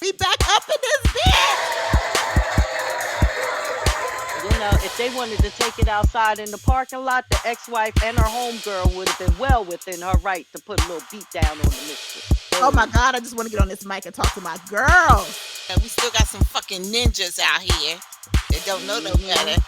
We back up in this bitch. If they wanted to take it outside in the parking lot, the ex-wife and her homegirl would have been well within her right to put a little beat down on the mistress. Oh my God, I just want to get on this mic and talk to my girl. We still got some fucking ninjas out here that don't know no better.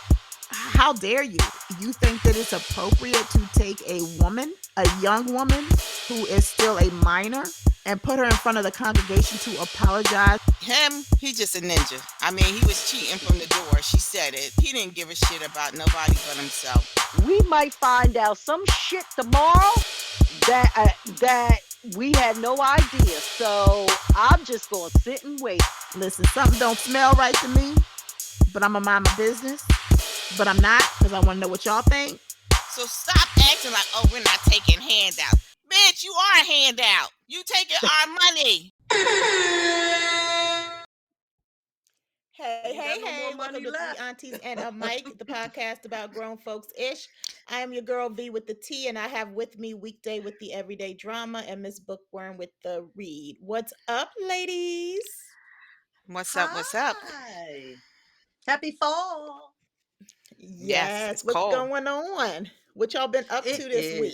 How dare you? You think that it's appropriate to take a woman, a young woman who is still a minor, and put her in front of the congregation to apologize? Him, he just a ninja. I mean, he was cheating from the door. She said it. He didn't give a shit about nobody but himself. We might find out some shit tomorrow that we had no idea. So I'm just gonna sit and wait. Listen, something don't smell right to me, but I'm gonna mind my business. But I'm not, because I want to know what y'all think. So stop acting like, oh, we're not taking handouts. Bitch, you are a handout. You taking our money. Hey, welcome to Three Aunties and a Mic, the podcast about grown folks ish. I am your girl V with the T, and I have with me Weekday with the Everyday Drama and Miss Bookworm with the Read. What's up, ladies? What's up? What's up? Hi. Happy fall. Yes, it's What's cold. going on? What y'all been up to this week?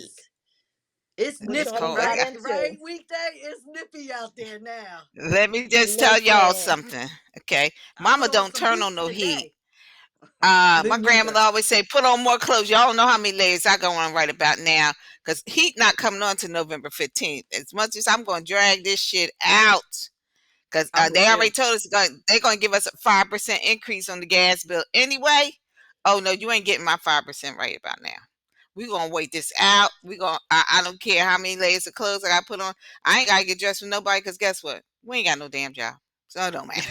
It's What nippy, y'all right? got into? Right, Weekday. It's nippy out there now. Let me just tell y'all Listen. something, okay? I Mama put on don't some turn on heat no heat. today. My Me grandmother neither. always say, put on more clothes. Y'all don't know how many layers I go on right about now, because heat not coming on to November 15th. As much as I'm going to drag this shit out, because I'm they with already you. told us they're going to give us a 5% increase on the gas bill anyway. Oh, no, you ain't getting my 5% right about now. We gonna wait this out. I don't care how many layers of clothes I gotta put on. I ain't gotta get dressed for nobody, because guess what? We ain't got no damn job. So it don't matter.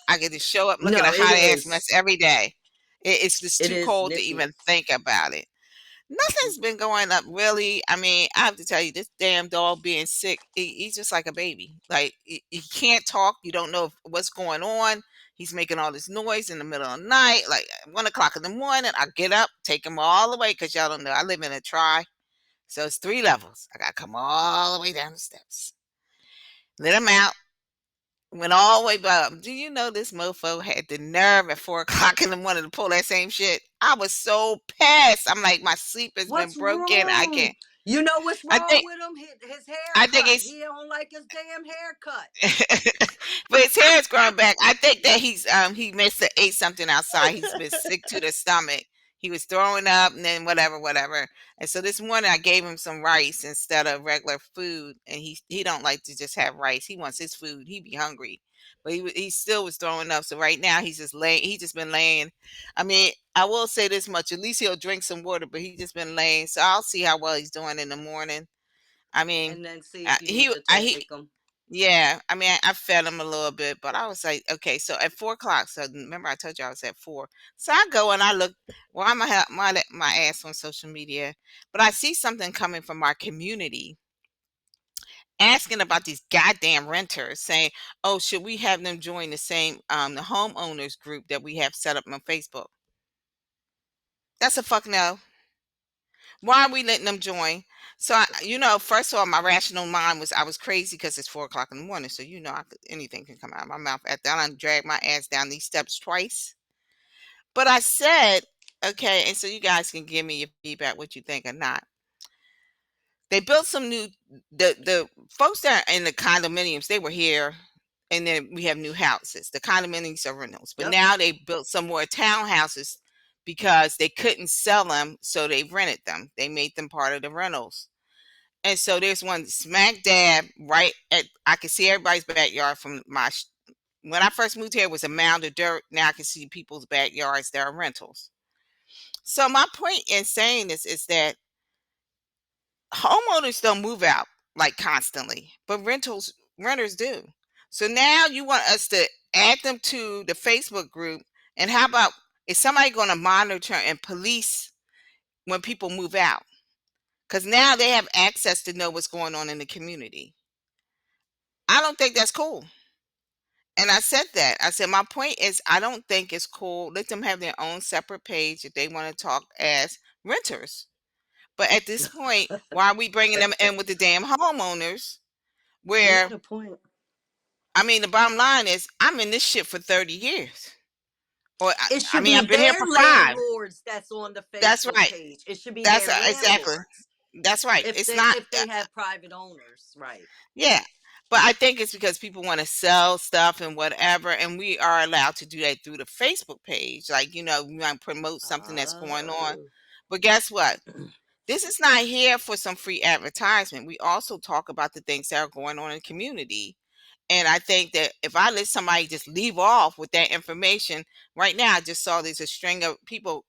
I get to show up, look at a No, it hot ass mess is. every day. It's just It too is cold to nippy. even think about it. Nothing's been going up really. I mean, I have to tell you, this damn dog being sick, he's just like a baby. Like he can't talk. You don't know what's going on. He's making all this noise in the middle of the night, like 1 o'clock in the morning. I get up, take him all the way, because y'all don't know. I live in a tri, so it's 3 levels. I gotta come all the way down the steps. Let him out. Went all the way up. Do you know this mofo had the nerve at 4 o'clock in the morning to pull that same shit? I was so pissed. I'm like, my sleep has been What's broken. I can't. wrong? You know what's I wrong think. with him? His I think haircut. it's. He don't like his damn haircut. But his hair is growing back. I think that he must have ate something outside. He's been sick to the stomach. He was throwing up and then whatever. And so this morning I gave him some rice instead of regular food, and he don't like to just have rice. He wants his food. He be hungry. But he still was throwing up. So right now he's just laying. He just been laying. I mean, I will say this much: at least he'll drink some water. But he just been laying. So I'll see how well he's doing in the morning. I mean, And then see if you need to he take him. yeah, I mean, I fed him a little bit, but I was like, okay, so at 4 o'clock. So remember, I told you I was at 4. So I go and I look. Well, I'm gonna have my ass on social media, but I see something coming from our community asking about these goddamn renters, saying, "Oh, should we have them join the same the homeowners group that we have set up on Facebook?" That's a fuck no. Why are we letting them join? So, first of all, my rational mind was I was crazy because it's 4 o'clock in the morning. So, anything can come out of my mouth. At that, I dragged my ass down these steps twice. But I said, okay, and so you guys can give me your feedback, what you think or not. They built some new, the folks that are in the condominiums, they were here, and then we have new houses. The condominiums are rentals, but Yep. now they built some more townhouses because they couldn't sell them, so they rented them. They made them part of the rentals. And so there's one smack dab right at, I can see everybody's backyard from when I first moved here, it was a mound of dirt. Now I can see people's backyards that are rentals. So my point in saying this is that homeowners don't move out like constantly, but renters do. So now you want us to add them to the Facebook group, and how about, is somebody going to monitor and police when people move out? Because now they have access to know what's going on in the community. I don't think that's cool. And I said that. I said, my point is, I don't think it's cool. Let them have their own separate page if they want to talk as renters. But at this point, why are we bringing them in with the damn homeowners You where got a point. I mean, the bottom line is, I'm in this shit for 30 years. Or, It I should mean, be I've been here their for 5. landlords that's on the That's Facebook right. page. It should be That's their exactly. landlords That's right. if It's they not. if they have private owners, right? Yeah. But I think it's because people want to sell stuff and whatever, and we are allowed to do that through the Facebook page. Like, we might promote something that's going on. Oh. But guess what? This is not here for some free advertisement. We also talk about the things that are going on in the community. And I think that if I let somebody just leave off with that information, right now I just saw there's a string of people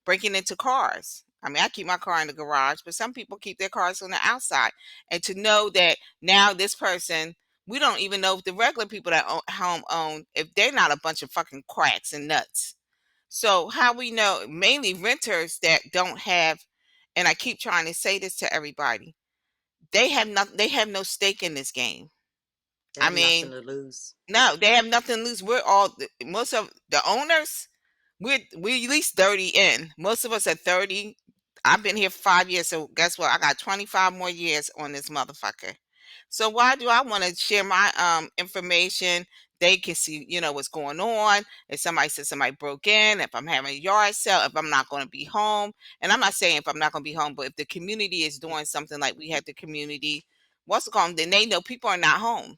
breaking into cars. I mean, I keep my car in the garage, but some people keep their cars on the outside. And to know that now this person, we don't even know if the regular people that home own, if they're not a bunch of fucking quacks and nuts. So how we know, mainly renters that don't have, and I keep trying to say this to everybody, they have no stake in this game. They I have nothing mean, to lose. no, they have nothing to lose. We're all, most of the owners, we at least 30 in. Most of us are 30. I've been here 5 years, so guess what? I got 25 more years on this motherfucker. So why do I want to share my information? They can see, what's going on. If somebody says somebody broke in, if I'm having a yard sale, if I'm not going to be home. And I'm not saying if I'm not going to be home, but if the community is doing something like we had the community, what's going on, then they know people are not home.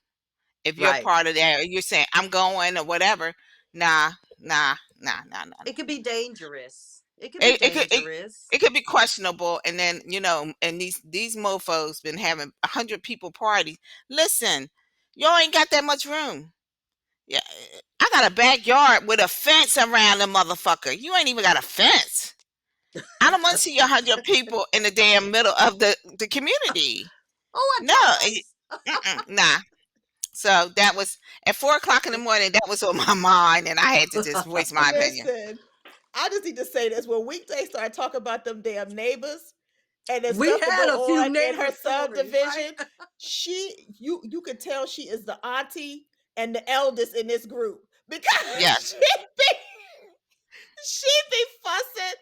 If you're Right. part of that, or you're saying I'm going or whatever, nah, nah, nah, nah, nah. It could be dangerous. It could be It, it could it, dangerous. it could be questionable, and then and these mofo's been having 100 people parties. Listen, y'all ain't got that much room. Yeah, I got a backyard with a fence around the motherfucker. You ain't even got a fence. I don't want to see 100 people in the damn middle of the community. Oh, No, Aunties. nah. So that was at 4 o'clock in the morning. That was on my mind, and I had to just voice my opinion. Listen, I just need to say this. When Weekday started talking about them damn neighbors and the We stuff that had a go few on in neighbor her stories, right? subdivision, you could tell she is the auntie and the eldest in this group because Yes, she be fussing.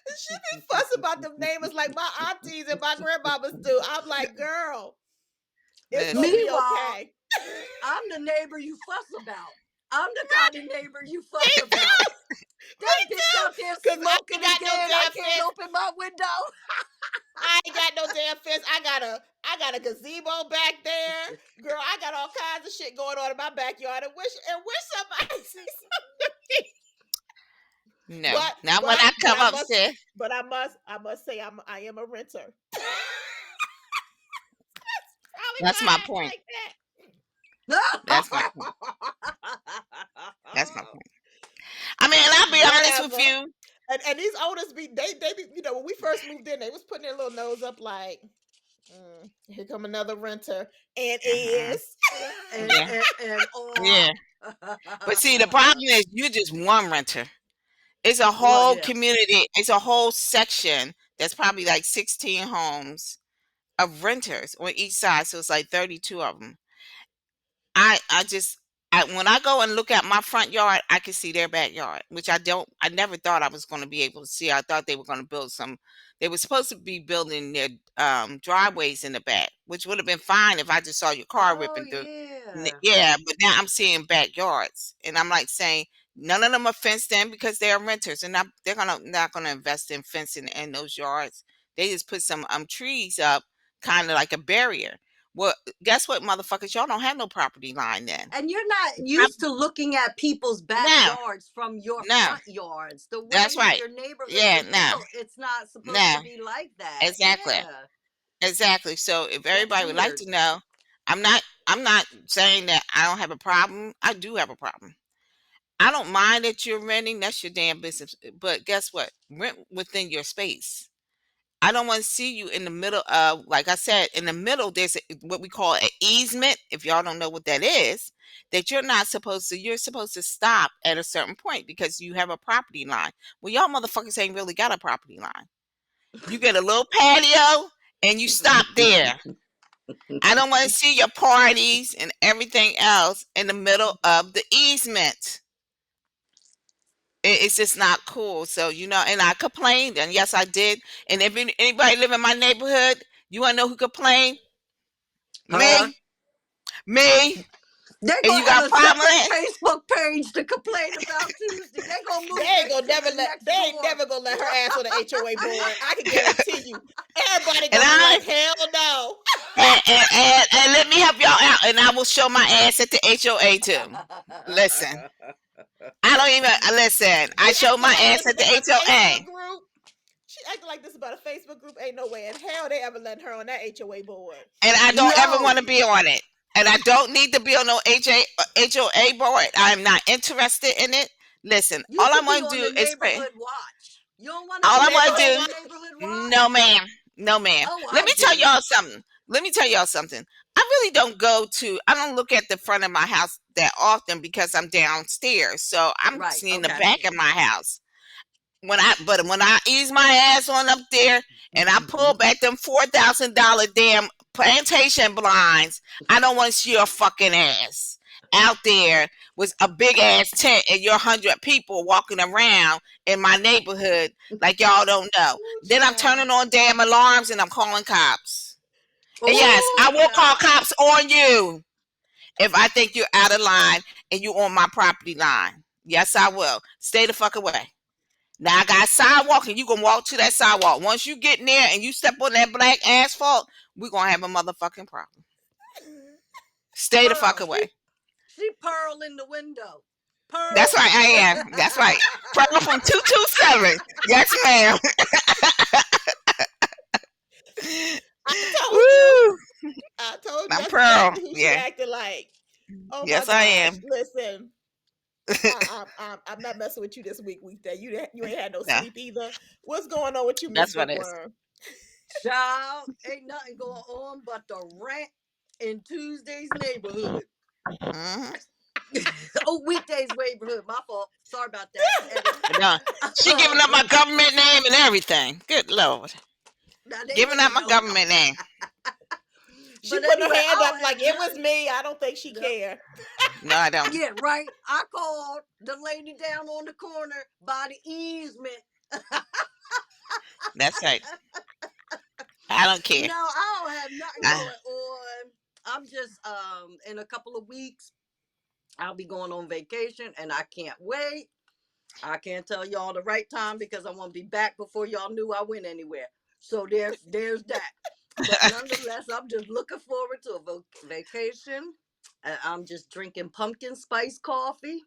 She be fussing about them neighbors like my aunties and my grandmamas do. I'm like, girl, it's gonna listen. be Meanwhile, okay. I'm the neighbor you fuss about. I'm the kind of neighbor you fuss Me about. too. That Me bitch out too. there Cause I smoking ain't got no again. I damn can't fence. open my window. I ain't got no damn fence. I got a gazebo back there. Girl, I got all kinds of shit going on in my backyard. And wish somebody say something. No, But not when but I but come I must upstairs. but I must say I am a renter. Probably That's why my I act point. like that. That's my point. That's my point. I mean, and I'll be honest with Whatever. you. And these owners they be, when we first moved in, they was putting their little nose up like, here come another renter. And Mhm. is. and Yeah, and yeah. But see, the problem is you're just one renter. It's a well, whole yeah. community. It's a whole section that's probably like 16 homes of renters on each side. So it's like 32 of them. I just when I go and look at my front yard, I can see their backyard, which I never thought I was going to be able to see. I thought they were going to build some. They were supposed to be building their driveways in the back, which would have been fine if I just saw your car Oh ripping through. yeah. Yeah, but now I'm seeing backyards, and I'm like saying none of them are fenced in because they are renters, and they're not gonna invest in fencing in those yards. They just put some trees up, kind of like a barrier. Well, guess what, motherfuckers? Y'all don't have no property line then. And you're not Prop- used to looking at people's No, backyards from your no, front yards. The that's way right. your neighborhoods Yeah, are no, built, it's not supposed to no, be like that. exactly, Yeah. exactly. So if That's everybody would like weird. to know, I'm not saying that I don't have a problem. I do have a problem. I don't mind that you're renting. That's your damn business. But guess what? Rent within your space. I don't want to see you in the middle of, like I said, in the middle, there's what we call an easement. If y'all don't know what that is, that you're supposed to stop at a certain point because you have a property line. Well, y'all motherfuckers ain't really got a property line. You get a little patio and you stop there. I don't want to see your parties and everything else in the middle of the easement. It's just not cool. So, and I complained, and yes, I did. And if anybody live in my neighborhood, you want to know who complained? Huh? Me, me. They're and gonna you have got a separate 5 million. Facebook page to complain about Tuesday. They're gonna They move ain't next gonna to never the let. They next ain't door. never gonna let her ass on the HOA board. I can guarantee you. Everybody And gonna be like, hell no. and let me help y'all out, and I will show my ass at the HOA too. Listen, I don't even listen. I She show acting my like ass this at the about a HOA, Facebook group. She acting like this about a Facebook group. Ain't no way in hell they ever letting her on that HOA board. and I don't ever Yo, want to be on it, and I don't need to be on no HOA board. I'm not interested in it. Listen, you all I'm should be going to on do the is pay. neighborhood watch. You don't want to All The be I'm going part to of neighborhood do, the watch. neighborhood no, watch? ma'am, no, ma'am. Oh, Let I me tell do. y'all something. Let me tell y'all something. I really don't go to. I don't look at the front of my house that often because I'm downstairs, so I'm Right. seeing the Okay. back of my house. When I ease my ass on up there and I pull back them $4,000 damn plantation blinds, I don't want to see your fucking ass out there with a big ass tent and your 100 people walking around in my neighborhood like y'all don't know. Ooh, Then I'm child. turning on damn alarms and I'm calling cops. And yes, Oh, I will call child. cops on you if I think you're out of line and you on my property line. Yes, I will. Stay the fuck away. Now I got sidewalk and you can walk to that sidewalk. Once you get in there and you step on that black asphalt, we're gonna have a motherfucking problem. Stay the fuck Pearl. away. She Pearl in the window. That's Pearl. right, I am. That's right. Pearl from 227. Yes, ma'am. I told you. Woo! I told you I'm that's Pearl. exactly who she Yeah. acted like. Oh my Yes, I gosh. am. Listen, I'm not messing with you this weekday. You ain't had no No, sleep either. What's going on with you, Miss that's what it is. Bookworm? Child, ain't nothing going on but the rant in Tuesday's neighborhood. Mm-hmm. Oh, weekdays neighborhood. My fault. Sorry about that. Edit. No, she giving up my government name and everything. Good Lord. Now they Giving really up my know. government name. She But putting her anyway, hand I up don't like have it was nothing. me. I don't think she Yep. care. No, I don't. Yeah, right. I called the lady down on the corner by the easement. That's right. I don't care. No, I don't have nothing I, going on. I'm just in a couple of weeks I'll be going on vacation and I can't wait. I can't tell y'all the right time because I want to be back before y'all knew I went anywhere. So there's that. But nonetheless, I'm just looking forward to a vacation. I'm just drinking pumpkin spice coffee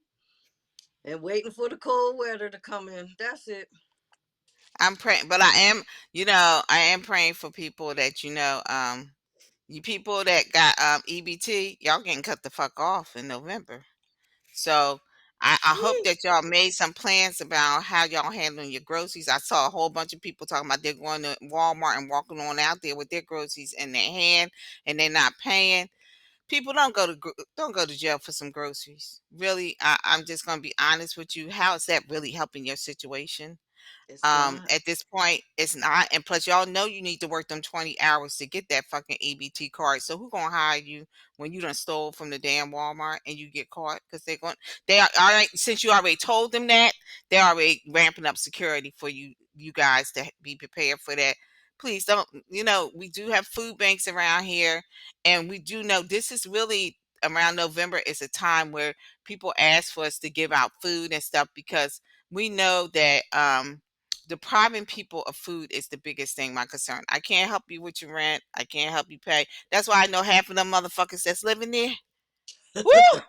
and waiting for the cold weather to come in. That's it. I'm praying, but I am, I am praying for people that you people that got EBT, y'all getting cut the fuck off in November. So I hope Sheesh. that y'all made some plans about how y'all handling your groceries. I saw a whole bunch of people talking about they're going to Walmart and walking on out there with their groceries in their hand and they're not paying. People don't go to jail for some groceries. Really, I'm just gonna be honest with you. How is that really helping your situation? It's not. At this point, it's not. And plus, y'all know you need to work them 20 hours to get that fucking EBT card. So who gonna hire you when you done stole from the damn Walmart and you get caught? Because they are all right. Since you already told them that, they're already ramping up security for you guys to be prepared for that. Please don't. We do have food banks around here, and we do know this is really around November is a time where people ask for us to give out food and stuff because we know that depriving people of food is the biggest thing my concern. I can't help you with your rent. I can't help you pay. That's why I know half of them motherfuckers that's living there. Woo!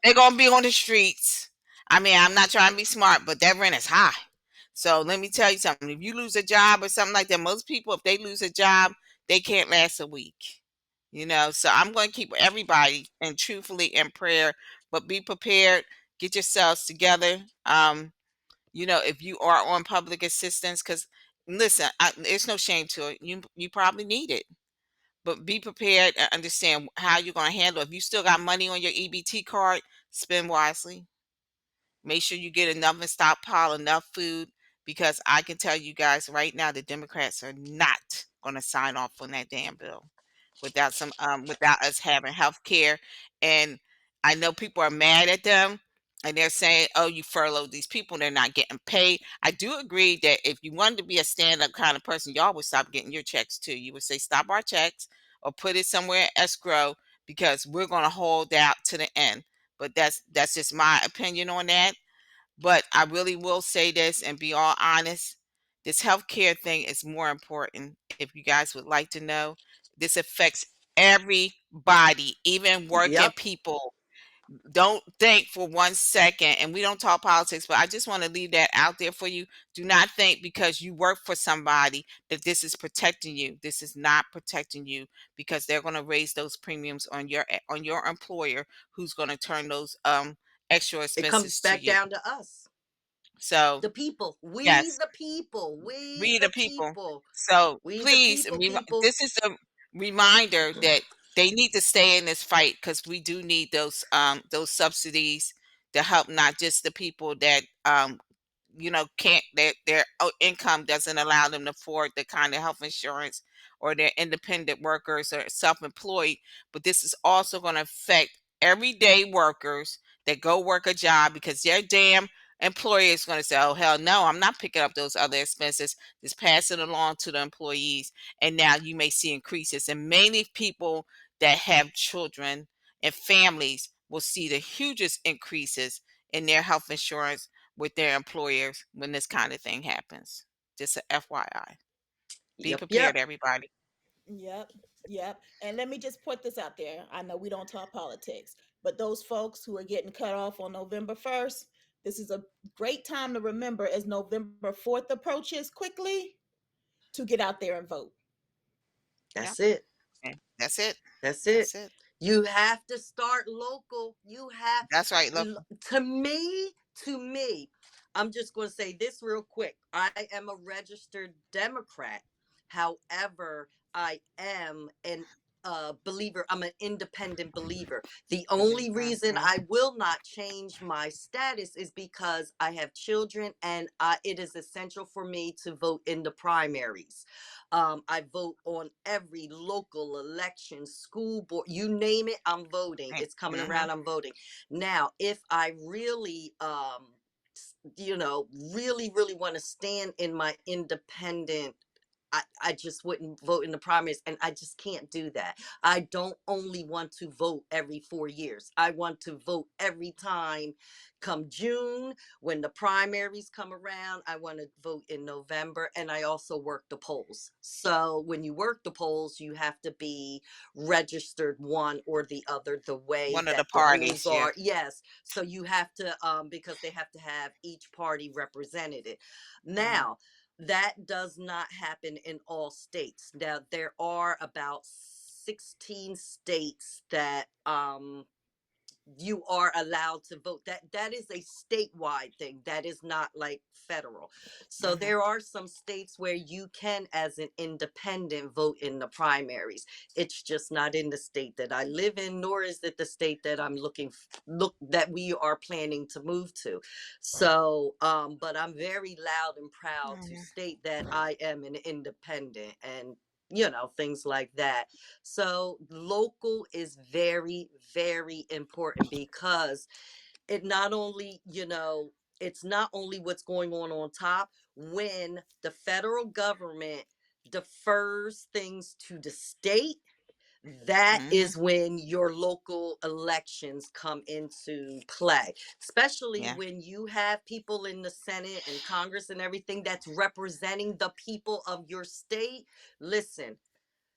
They're gonna be on the streets. I mean, I'm not trying to be smart, but that rent is high. So let me tell you something. If you lose a job or something like that, most people, if they lose a job, they can't last a week. So I'm going to keep everybody and truthfully in prayer, but be prepared. Get yourselves together. If you are on public assistance, because listen, there's no shame to it. You probably need it, but be prepared and understand how you're going to handle it. If you still got money on your EBT card, spend wisely. Make sure you get enough and stockpile enough food because I can tell you guys right now the Democrats are not going to sign off on that damn bill without us having health care. And I know people are mad at them and they're saying, oh, you furloughed these people, they're not getting paid. I do agree that if you wanted to be a stand-up kind of person, y'all would stop getting your checks too. You would say stop our checks or put it somewhere in escrow because we're going to hold out to the end. But that's just my opinion on that. But I really will say this and be all honest. This healthcare thing is more important. If you guys would like to know, this affects everybody, even working Yep. people. Don't think for 1 second, and we don't talk politics, but I just want to leave that out there for you. Do not think because you work for somebody that this is protecting you. This is not protecting you, because they're going to raise those premiums on your employer, who's going to turn those extra It comes expenses to back you. down to us, So the people. We yes, the people. We we the the people. people. So We the please, people. this is a reminder that they need to stay in this fight, because we do need those subsidies to help not just the people that can't, their income doesn't allow them to afford the kind of health insurance, or they're independent workers or self-employed, but this is also going to affect everyday workers that go work a job, because their damn employer is going to say, oh hell no, I'm not picking up those other expenses, just pass it along to the employees. And now you may see increases, and many people that have children and families will see the hugest increases in their health insurance with their employers when this kind of thing happens. Just a FYI. Be Yep, prepared, yep. everybody. Yep. Yep. And let me just put this out there. I know we don't talk politics, but those folks who are getting cut off on November 1st, this is a great time to remember as November 4th approaches quickly to get out there and vote. Yep. That's it. That's it. That's That's it. it. You have to start local. You have That's right. Look. to me, to me. I'm just going to say this real quick. I am a registered Democrat. However, I am an believer. I'm an independent believer. The only reason Mhm. I will not change my status is because I have children, and it is essential for me to vote in the primaries. I vote on every local election, school board, you name it, I'm voting. It's coming Mhm. around, I'm voting. Now, if I really, really want to stand in my independent, I just wouldn't vote in the primaries, and I just can't do that. I don't only want to vote every 4 years. I want to vote every time come June when the primaries come around. I want to vote in November, and I also work the polls. So when you work the polls, you have to be registered one or the other, the way One of the that the rules parties. Yeah. are. Yes. So you have to, because they have to have each party represented. Mhm. Now, that does not happen in all states. Now, there are about 16 states that you are allowed to vote. That is a statewide thing. That is not like federal. So Mhm. there are some states where you can, as an independent, vote in the primaries. It's just not in the state that I live in, nor is it the state that I'm look that we are planning to move to. So but I'm very loud and proud to Mhm. state that I am an independent, and things like that. So local is very, very important, because it not only, it's not only what's going on top. When the federal government defers things to the state, that Mhm. is when your local elections come into play, especially Yeah. when you have people in the Senate and Congress and everything that's representing the people of your state. Listen,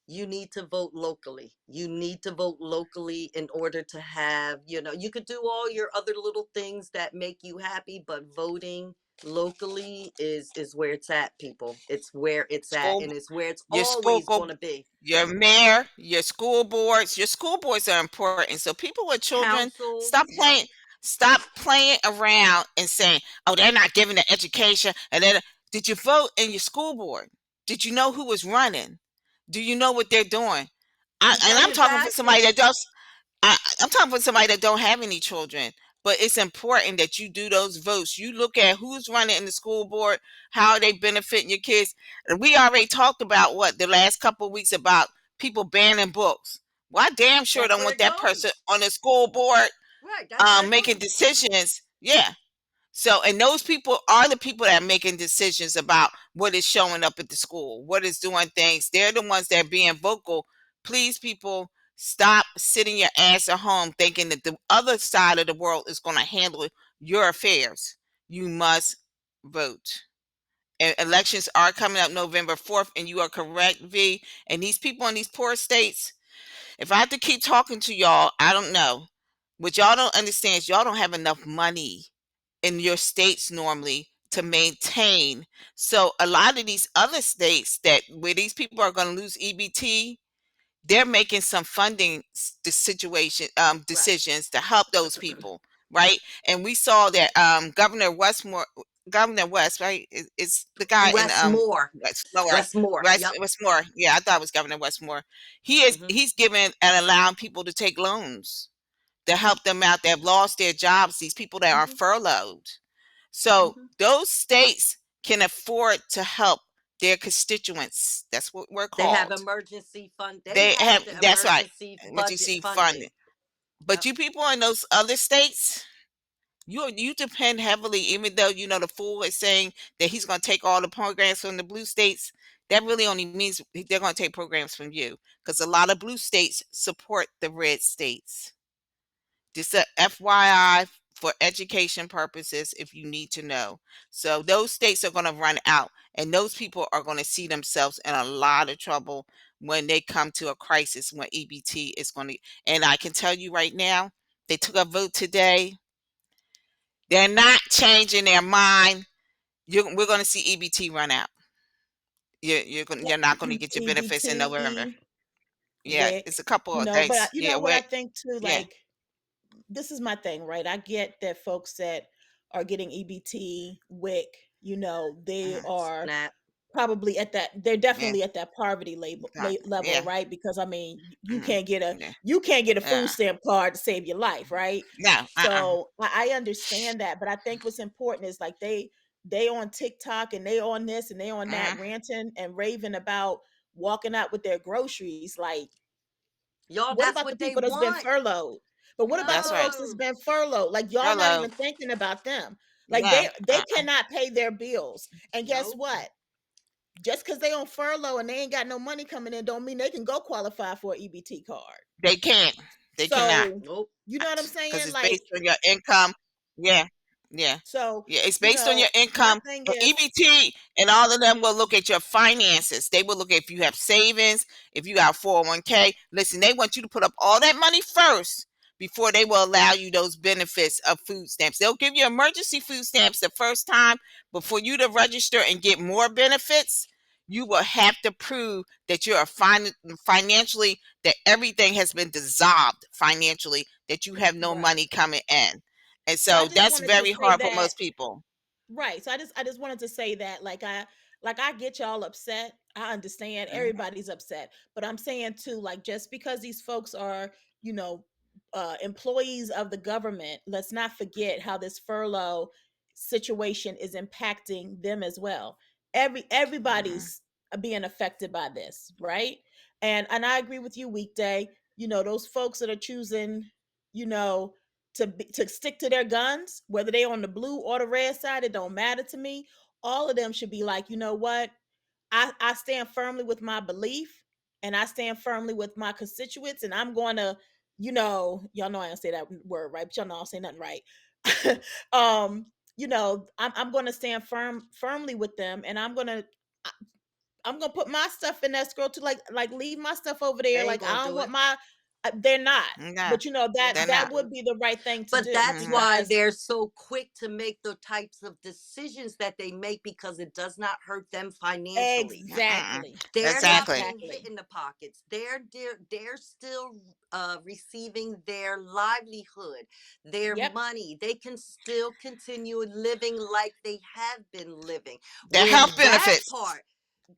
you need to vote locally. You need to vote locally in order to have, you could do all your other little things that make you happy, but voting locally is where it's at, people. It's where it's at, School. and it's where it's Your school always go. going to be. Your mayor, your school boards are important. So people with children, Council, stop yep. playing, stop playing around and saying, "Oh, they're not giving the education." And then, did you vote in your school board? Did you know who was running? Do you know what they're doing? You And got I'm talking for somebody that invested. does. I'm talking for somebody that don't have any children, but it's important that you do those votes. You look at who's running in the school board, how are they benefiting your kids. And we already talked about what the last couple of weeks about people banning books. Well, I damn sure That's don't where want it that person goes. on the school board Right, that's where it making goes. decisions. Yeah. So, and those people are the people that are making decisions about what is showing up at the school, what is doing things. They're the ones that are being vocal. Please, people, Stop sitting your ass at home thinking that the other side of the world is going to handle your affairs. You must vote. And elections are coming up November 4th, and you are correct, V. And these people in these poor states, if I have to keep talking to y'all, I don't know. What y'all don't understand is y'all don't have enough money in your states normally to maintain. So a lot of these other states that where these people are going to lose EBT, they're making some funding situation Right. decisions to help those people, right? And we saw that Governor West, right? Is the guy in Westmore. Westmore. Westmore. Yep. Westmore. Yeah, I thought it was Governor Westmore. He's given and allowing people to take loans to Hmm. help them out that have lost their jobs, these people that are Hmm. furloughed. So Hmm. those states can afford to help their constituents. That's what we're They have called. emergency fund. They They have have, the that's right. emergency What you budget see funding. funding. But Yep. you people in those other states, you depend heavily, even though you know the fool is saying that he's going to take all the programs from the blue states. That really only means they're going to take programs from you, because a lot of blue states support the red states. Just a FYI for education purposes, if you need to know. So those states are going to run out, and those people are going to see themselves in a lot of trouble when they come to a crisis when EBT is going to. And I can tell you right now, they took a vote today. They're not changing their mind. We're going to see EBT run out. You're not going to get your benefits in November. EBT, Yeah, WIC, it's a couple you of know, but days. you Yeah, know what I wait. think too, Yeah. like this is my thing, right? I get that folks that are getting EBT, WIC, you know, they Uh-huh. are Snap. probably at that, they're Yeah. definitely at that poverty level, Yeah. right? Because I mean, Hmm. Yeah. you can't get a food Yeah. stamp card to save your life, right? No. So I understand that, but I think what's important is like they on TikTok and they on this and they on that Uh, ranting and raving about walking out with their groceries. Like, Y'all, what that's about the what they people that's been want. furloughed? But what about that's the right. folks that's No. been furloughed? Like, y'all not Hello. even thinking about them. Like, No. they cannot pay their bills. And guess Nope. what? Just because they on furlough and they ain't got no money coming in, don't mean they can go qualify for an EBT card. They can't. They cannot. So, Nope. you know what I'm Because saying? it's based Like, on your income. Yeah. Yeah. so, Yeah. It's you based on know, your my income. thing But is, EBT and all of them will look at your finances. They will look at if you have savings, if you got 401k. Listen, they want you to put up all that money first before they will allow you those benefits of food stamps. They'll give you emergency food stamps the first time, but for you to register and get more benefits, you will have to prove that you're financially, that everything has been dissolved financially, that you have no right. money coming in. And So I so just that's wanted to very say hard for that. most people. Right. So I just wanted to say that like I get y'all upset. I understand Mhm. everybody's upset, but I'm saying too, like, just because these folks are, you know, employees of the government, let's not forget how this furlough situation is impacting them as well. Mhm. Everybody's being affected by this, right? And I agree with you, Weekday. You know, those folks that are choosing, you know, to stick to their guns, whether they on the blue or the red side, it don't matter to me. All of them should be like, you know what? I stand firmly with my belief and I stand firmly with my constituents, and I'm going to, you know, y'all know I don't say that word right, but y'all know I don't say nothing right. You know, I'm going to stand firmly with them, and I'm gonna put my stuff in that scroll to like leave my stuff over there. They ain't Like, gonna I don't do want it. my. They're not, No, but you know They they're not that not. gonna do would it. be the right thing to But do that's Mhm. why because they're so quick to make the types of decisions that they make, because it does not hurt them financially. Mm-mm. exactly, They're not Exactly. being hit exactly. in the pockets. They're still receiving their livelihood, their Yep. money. They can still continue living like they have been living. Their When health that benefits. part,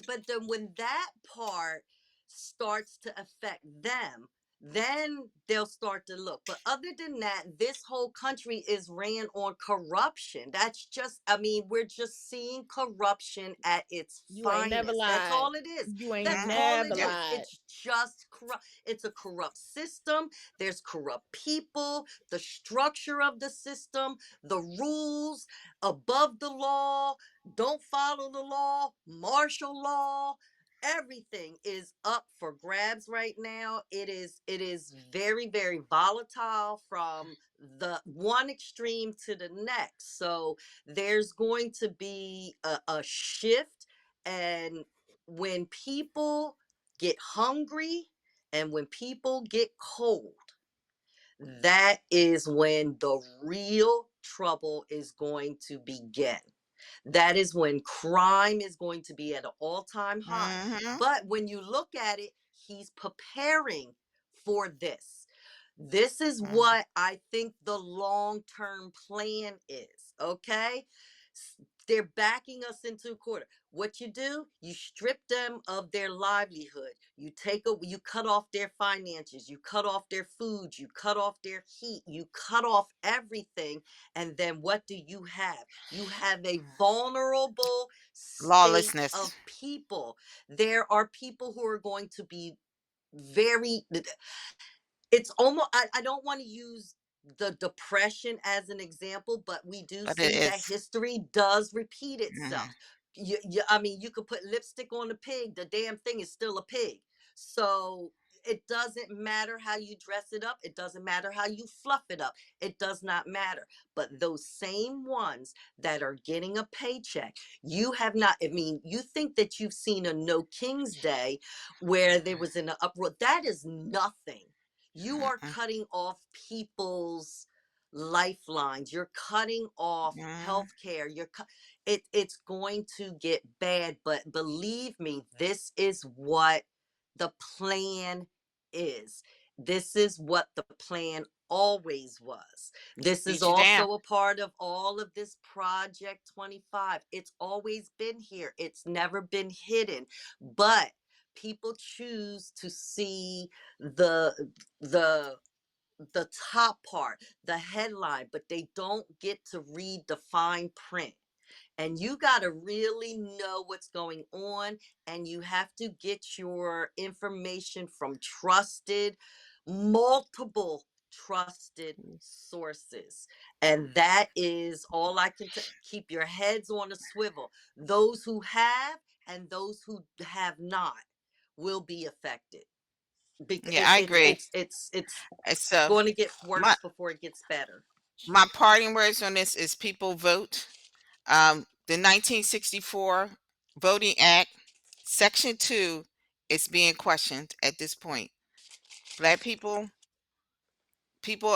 but then when that part starts to affect them, then they'll start to look. But other than that, this whole country is ran on corruption. That's just, I mean, we're just seeing corruption at its You ain't never finest. That's lied. all it is. You ain't That's Mhm. all never it Yeah. is. lied. It's just corrupt. It's a corrupt system. There's corrupt people, the structure of the system, the rules above the law, don't follow the law, martial law. everything is up for grabs right now. It is very, very volatile from the one extreme to the next. So there's going to be a shift, and when people get hungry and when people get cold, that is when the real trouble is going to begin. That is when crime is going to be at an all-time high. Mm-hmm. But when you look at it, he's preparing for this. This is what I think the long-term plan is. Okay. They're backing us into a corner. What you do, you strip them of their livelihood. You cut off their finances, you cut off their food, you cut off their heat, you cut off everything. And then what do you have? You have a vulnerable state Lawlessness. of people. There are people who are going to be very, it's almost, I don't want to use the depression as an example, but we do But it see that is. history does repeat Mm-hmm. itself. I mean, you could put lipstick on a pig, the damn thing is still a pig. So it doesn't matter how you dress it up, it doesn't matter how you fluff it up, it does not matter. But those same ones that are getting a paycheck, you have not, I mean, you think that you've seen a No King's Day where there was an uproar. That is nothing. You are cutting off people's lifelines. You're cutting off Mm-hmm. healthcare. It's going to get bad, but believe me, this is what the plan is. This is what the plan always was. This is Beat you down. also a part of all of this Project 25. It's always been here. It's never been hidden. But people choose to see the the the top part, the headline, but they don't get to read the fine print. And you got to really know what's going on, and you have to get your information from multiple trusted sources. And that is all I can keep your heads on a swivel. Those who have and those who have not will be affected, because Yeah, I agree. it's So going to get my worse before it gets better. my parting words on this is people vote. The 1964 Voting Act, Section 2, is being questioned at this point. Black people,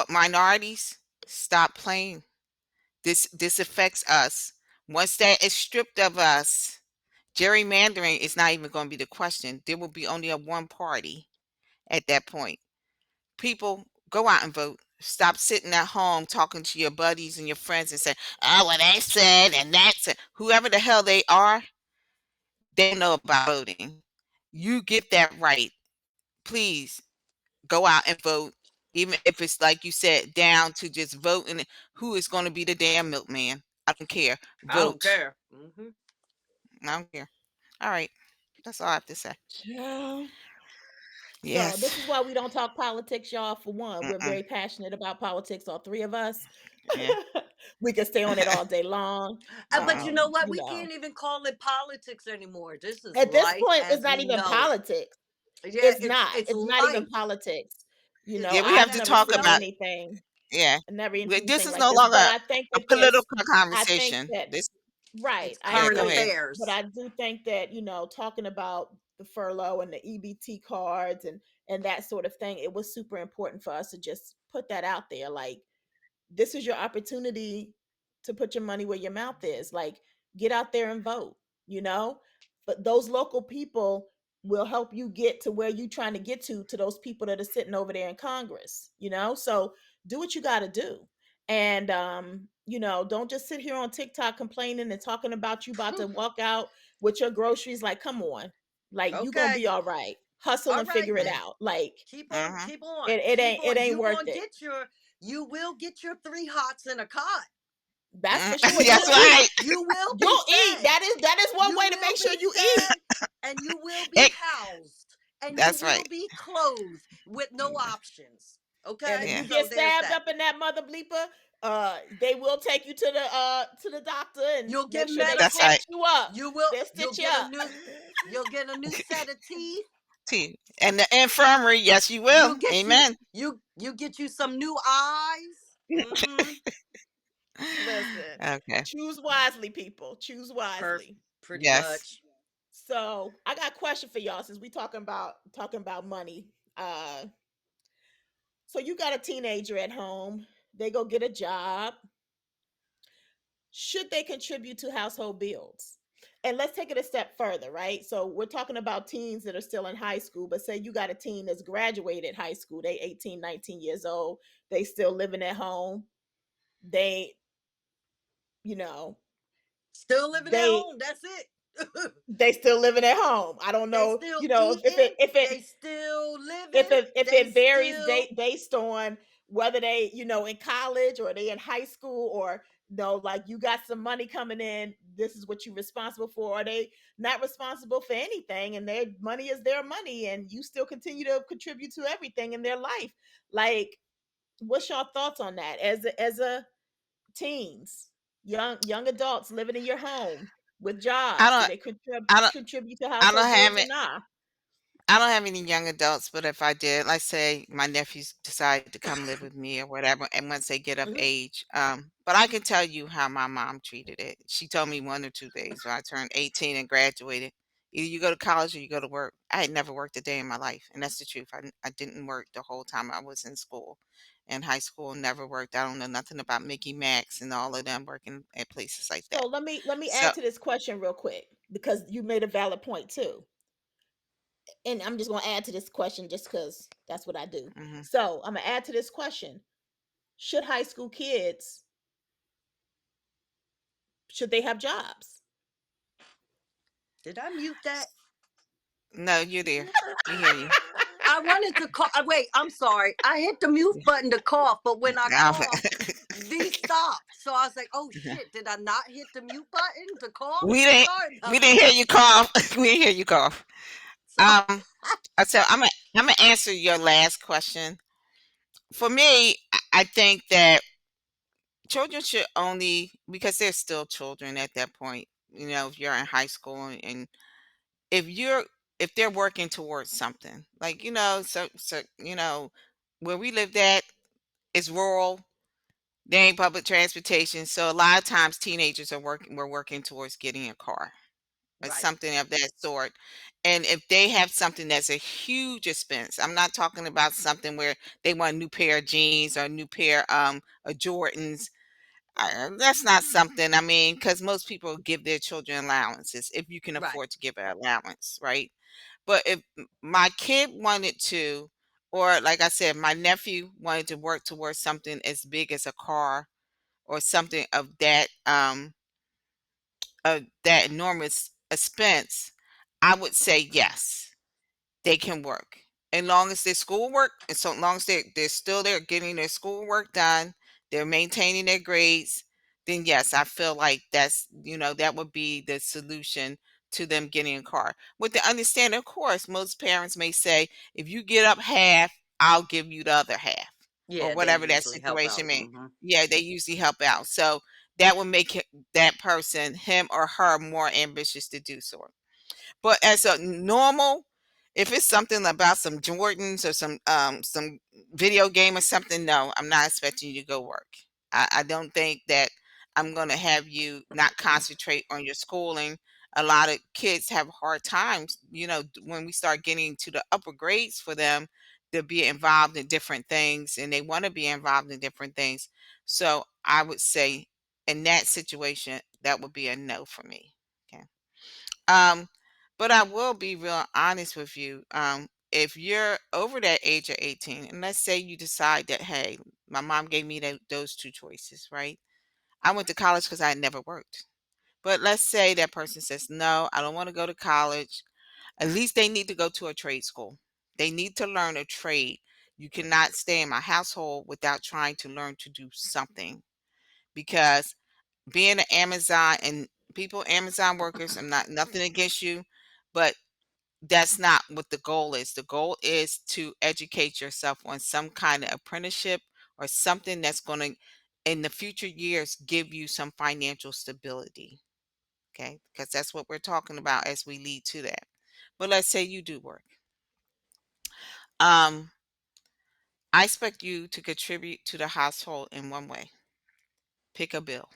minorities, stop playing. This affects us. Once that is stripped of us, gerrymandering is not even going to be the question. There will be only a one party at that point. People, go out and vote. Stop sitting at home talking to your buddies and your friends and saying, "Oh, well, they said and that's it." Whoever the hell they are, they know about voting. You get that right. Please go out and vote, even if it's like you said, down to just voting who is going to be the damn milkman. I don't care. I don't Vote. care. I don't care. All right. That's all I have to say. Yeah. So this Yes. is why we don't talk politics, y'all. For one, we're Mm-mm. very passionate about politics, all three of us. Yeah. We could stay on it all day long. But you know what? You We know, can't even call it politics anymore. This is at this life point, it's as not we even know it. politics. Yeah, It's it's not. it's It's not even life. politics. You It's know, Yeah, we life have I've to as never we talk seen know about, it. anything. yeah. I never even seen This anything is like no this. longer But I think a that political I think conversation. that This, right, It's I yeah, current go agree. ahead. But affairs. I do think that, talking about the furlough and the EBT cards and that sort of thing, it was super important for us to just put that out there. Like, this is your opportunity to put your money where your mouth is. Like, get out there and vote, you know? But those local people will help you get to where you're trying to get to those people that are sitting over there in Congress, you know? So do what you got to do. And don't just sit here on TikTok complaining and talking about you about to walk out with your groceries. Like, come on. Like, you gonna Okay. be all right. Hustle All and right figure it then. out. Like, Keep on, Mm-hmm. keep on, it keep ain't it on. ain't worth it. You will get your three hots in a cot. That's for Mm-hmm. sure. You You'll That's will eat. right. you will be You'll eat. fed. That is one You way to will make sure be you eat. fed, and you will be It, housed, and you that's will right. be clothed with no options. And if Okay, you Yeah. so get there's stabbed that. up in that mother bleeper, they will take you to the doctor and You'll make get sure they That's medical. right. stitch you up. You will. They You'll stitch you get a up. new. You'll get a new set of teeth. And the infirmary, yes, you will. You get you Amen. you get you some new eyes. Mm-hmm. Listen, Okay. choose wisely, people. Choose Per wisely. pretty Yes. much. So I got a question for y'all since we talking about money. Uh, so you got a teenager at home. They go get a job. Should they contribute to household bills? And let's take it a step further, right? So we're talking about teens that are still in high school, but say you got a teen that's graduated high school, they 18, 19 years old, they still living at home. They, you know, Still living at they home. That's it. they still living at home. I don't They know, still if it eating. if it They still if living. it if They it varies still based on whether they in college or they in high school, or no, like you got some money coming in, this is what you're responsible for, or they not responsible for anything and their money is their money and you still continue to contribute to everything in their life. Like, what's your thoughts on that as a teens, young adults living in your home with I jobs? Do don't they I don't contribute to I don't household bills have or it. not? I don't have any young adults, but if I did, like say my nephews decide to come live with me or whatever, and once they get of Mhm. age, but I can tell you how my mom treated it. She told me 1 or 2 days when I turned 18 and graduated. Either you go to college or you go to work. I had never worked a day in my life, and that's the truth. I didn't work the whole time I was in school. In high school, never worked. I don't know nothing about Mickey Max and all of them working at places like So that. let me So, add to this question real quick because you made a valid point too. And I'm just going to add to this question just cuz that's what I do. mhm. So, I'm going to add to this question. Should high school kids should they have jobs? Did I mute that? No, you're there. We hear you. I wanted to call. Wait, I'm sorry. I hit the mute button to cough, but when I coughed, V stopped. So I was like, "Oh shit! Did I not hit the mute button to cough?" We didn't Sorry we about didn't hear that. you cough. We didn't hear you cough. So Um, so I'm gonna answer your last question. For me, I think that children should only, because they're still children at that point. If you're in high school and if you're if they're working towards something, like where we lived at is rural. There ain't public transportation, so a lot of times teenagers we're working towards getting a car or right, something of that sort. And if they have something that's a huge expense, I'm not talking about something where they want a new pair of jeans or a new pair of Jordans. That's not something. I mean, because most people give their children allowances if you can right. afford to give an allowance, right? But if my kid wanted to, or like I said, my nephew wanted to work towards something as big as a car or something of that enormous expense, I would say yes, they can work. As long as their schoolwork, and so long as they're still there getting their schoolwork done, they're maintaining their grades, then yes, I feel like that would be the solution to them getting a car. With the understanding, of course, most parents may say, if you get up half, I'll give you the other half, or Yeah, they whatever that usually help situation out. may. Hmm. Yeah, they usually help out. So that would make that person, him or her, more ambitious to do so. But as a normal, if it's something about some Jordans or some video game or something, no, I'm not expecting you to go work. I don't think that I'm gonna have you not concentrate on your schooling. A lot of kids have hard times, when we start getting to the upper grades for them to be involved in different things and they want to be involved in different things. So I would say in that situation, that would be a no for me. Okay. Um, but I will be real honest with you. If you're over that age of 18, and let's say you decide that, hey, my mom gave me those two choices, right? I went to college because I had never worked. But let's say that person says, no, I don't want to go to college. At least they need to go to a trade school. They need to learn a trade. You cannot stay in my household without trying to learn to do something, because being an Amazon and people, Amazon workers, I'm not nothing against you, but that's not what the goal is. The goal is to educate yourself on some kind of apprenticeship or something that's going to, in the future years, give you some financial stability. Okay, because that's what we're talking about as we lead to that. But let's say you do work. Um, I expect you to contribute to the household in one way: pick a bill.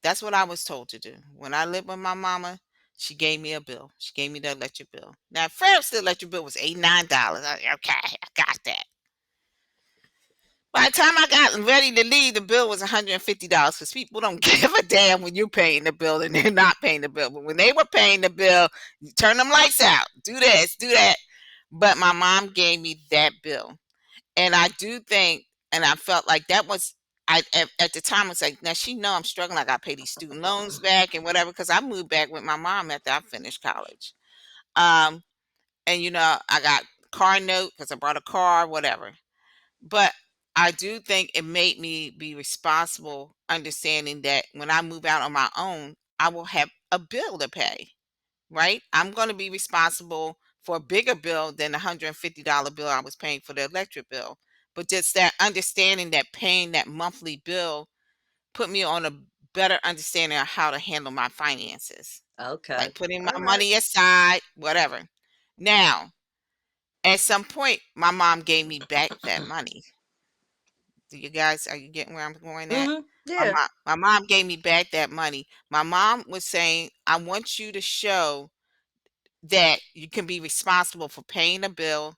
That's what I was told to do. When I lived with my mama, she gave me a bill. She gave me the electric bill. Now, first, the electric bill was $89. Okay, I got that. By the time I got ready to leave, the bill was $150 because people don't give a damn when you're paying the bill and they're not paying the bill. But when they were paying the bill, you turn them lights out, do this, do that. But my mom gave me that bill. And I do think, and I felt like that was, at the time, I was like, now she know I'm struggling. I got to pay these student loans back and whatever, because I moved back with my mom after I finished college. Um, and, I got car note because I brought a car, whatever. But I do think it made me be responsible, understanding that when I move out on my own, I will have a bill to pay, right? I'm going to be responsible for a bigger bill than the $150 bill I was paying for the electric bill. But just that understanding that paying that monthly bill put me on a better understanding of how to handle my finances, Okay. like putting my All right. money aside, whatever. Now, at some point, my mom gave me back that money. Do you guys, are you getting where I'm going at? Mm-hmm. My Yeah. mom, my mom gave me back that money. My mom was saying, I want you to show that you can be responsible for paying a bill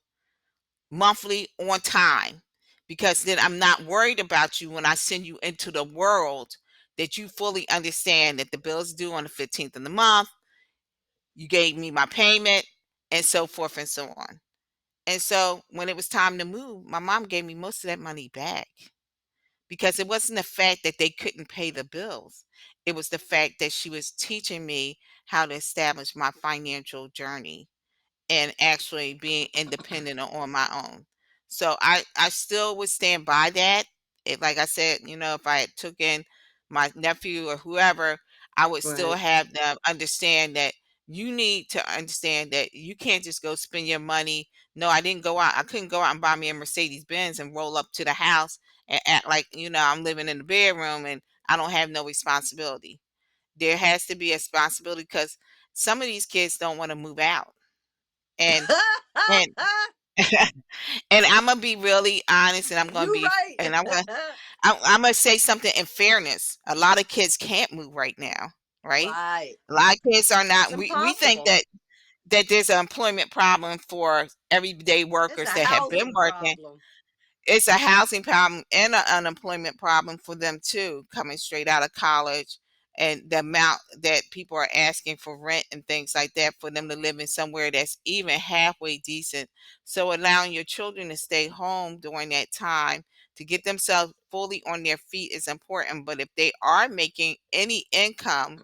monthly on time, because then I'm not worried about you when I send you into the world, that you fully understand that the bill is due on the 15th of the month. You gave me my payment, and so forth and so on. And so when it was time to move, my mom gave me most of that money back, because it wasn't the fact that they couldn't pay the bills. It was the fact that she was teaching me how to establish my financial journey and actually being independent on my own. So I still would stand by that. If, like I said, if I had took in my nephew or whoever, I would still Right. have them understand that you need to understand that you can't just go spend your money. No, I didn't go out. I couldn't go out and buy me a Mercedes Benz and roll up to the house and act like, I'm living in the bedroom and I don't have no responsibility. There has to be a responsibility, because some of these kids don't want to move out. And and and I'm gonna be really honest, and You right. I'm gonna say something in fairness. A lot of kids can't move right now, right? Right. A lot of kids are It's not. We think impossible. that there's an employment problem for everyday It's workers a that have been housing working. problem. It's a housing problem and an unemployment problem for them too, coming straight out of college, and the amount that people are asking for rent and things like that for them to live in somewhere that's even halfway decent. So allowing your children to stay home during that time to get themselves fully on their feet is important. But if they are making any income,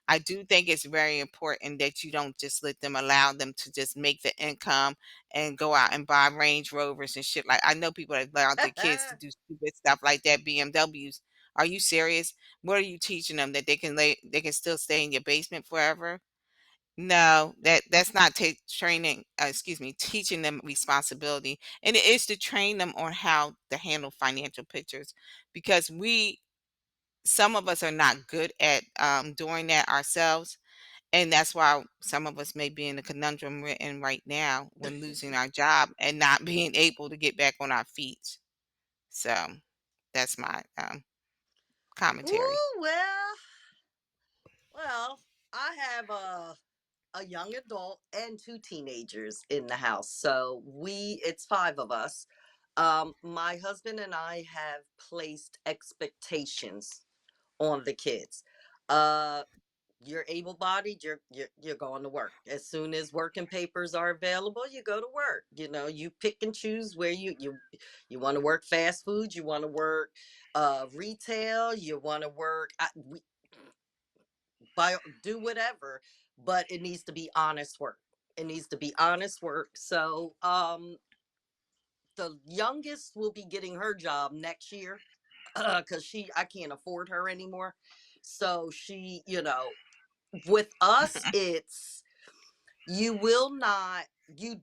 I do think it's very important that you don't just let them, allow them to just make the income and go out and buy Range Rovers and shit. Like, I know people that allow their kids to do stupid stuff like that, BMWs. Are you serious? What are you teaching them, that they can still stay in your basement forever? No, that's not training. Excuse me, teaching them responsibility, and it is to train them on how to handle financial pictures, because some of us are not good at doing that ourselves, and that's why some of us may be in the conundrum we're in right now, when losing our job and not being able to get back on our feet. So that's my commentary. Ooh, well, I have a young adult and two teenagers in the house. So it's five of us. My husband and I have placed expectations on the kids. Uh, you're able-bodied. You're going to work. As soon as working papers are available, you go to work. You pick and choose where you want to work fast food. You want to work retail. You want to work. Do whatever, but it needs to be honest work. It needs to be honest work. So the youngest will be getting her job next year, because I can't afford her anymore. So she, with us, it's you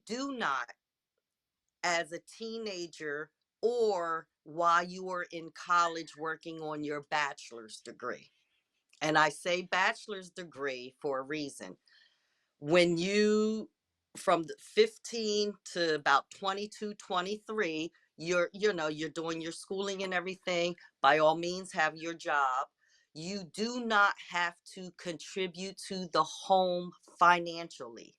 do not, as a teenager or while you are in college working on your bachelor's degree. And I say bachelor's degree for a reason. When you, from 15 to about 22, 23, you're doing your schooling and everything. By all means, have your job. You do not have to contribute to the home financially.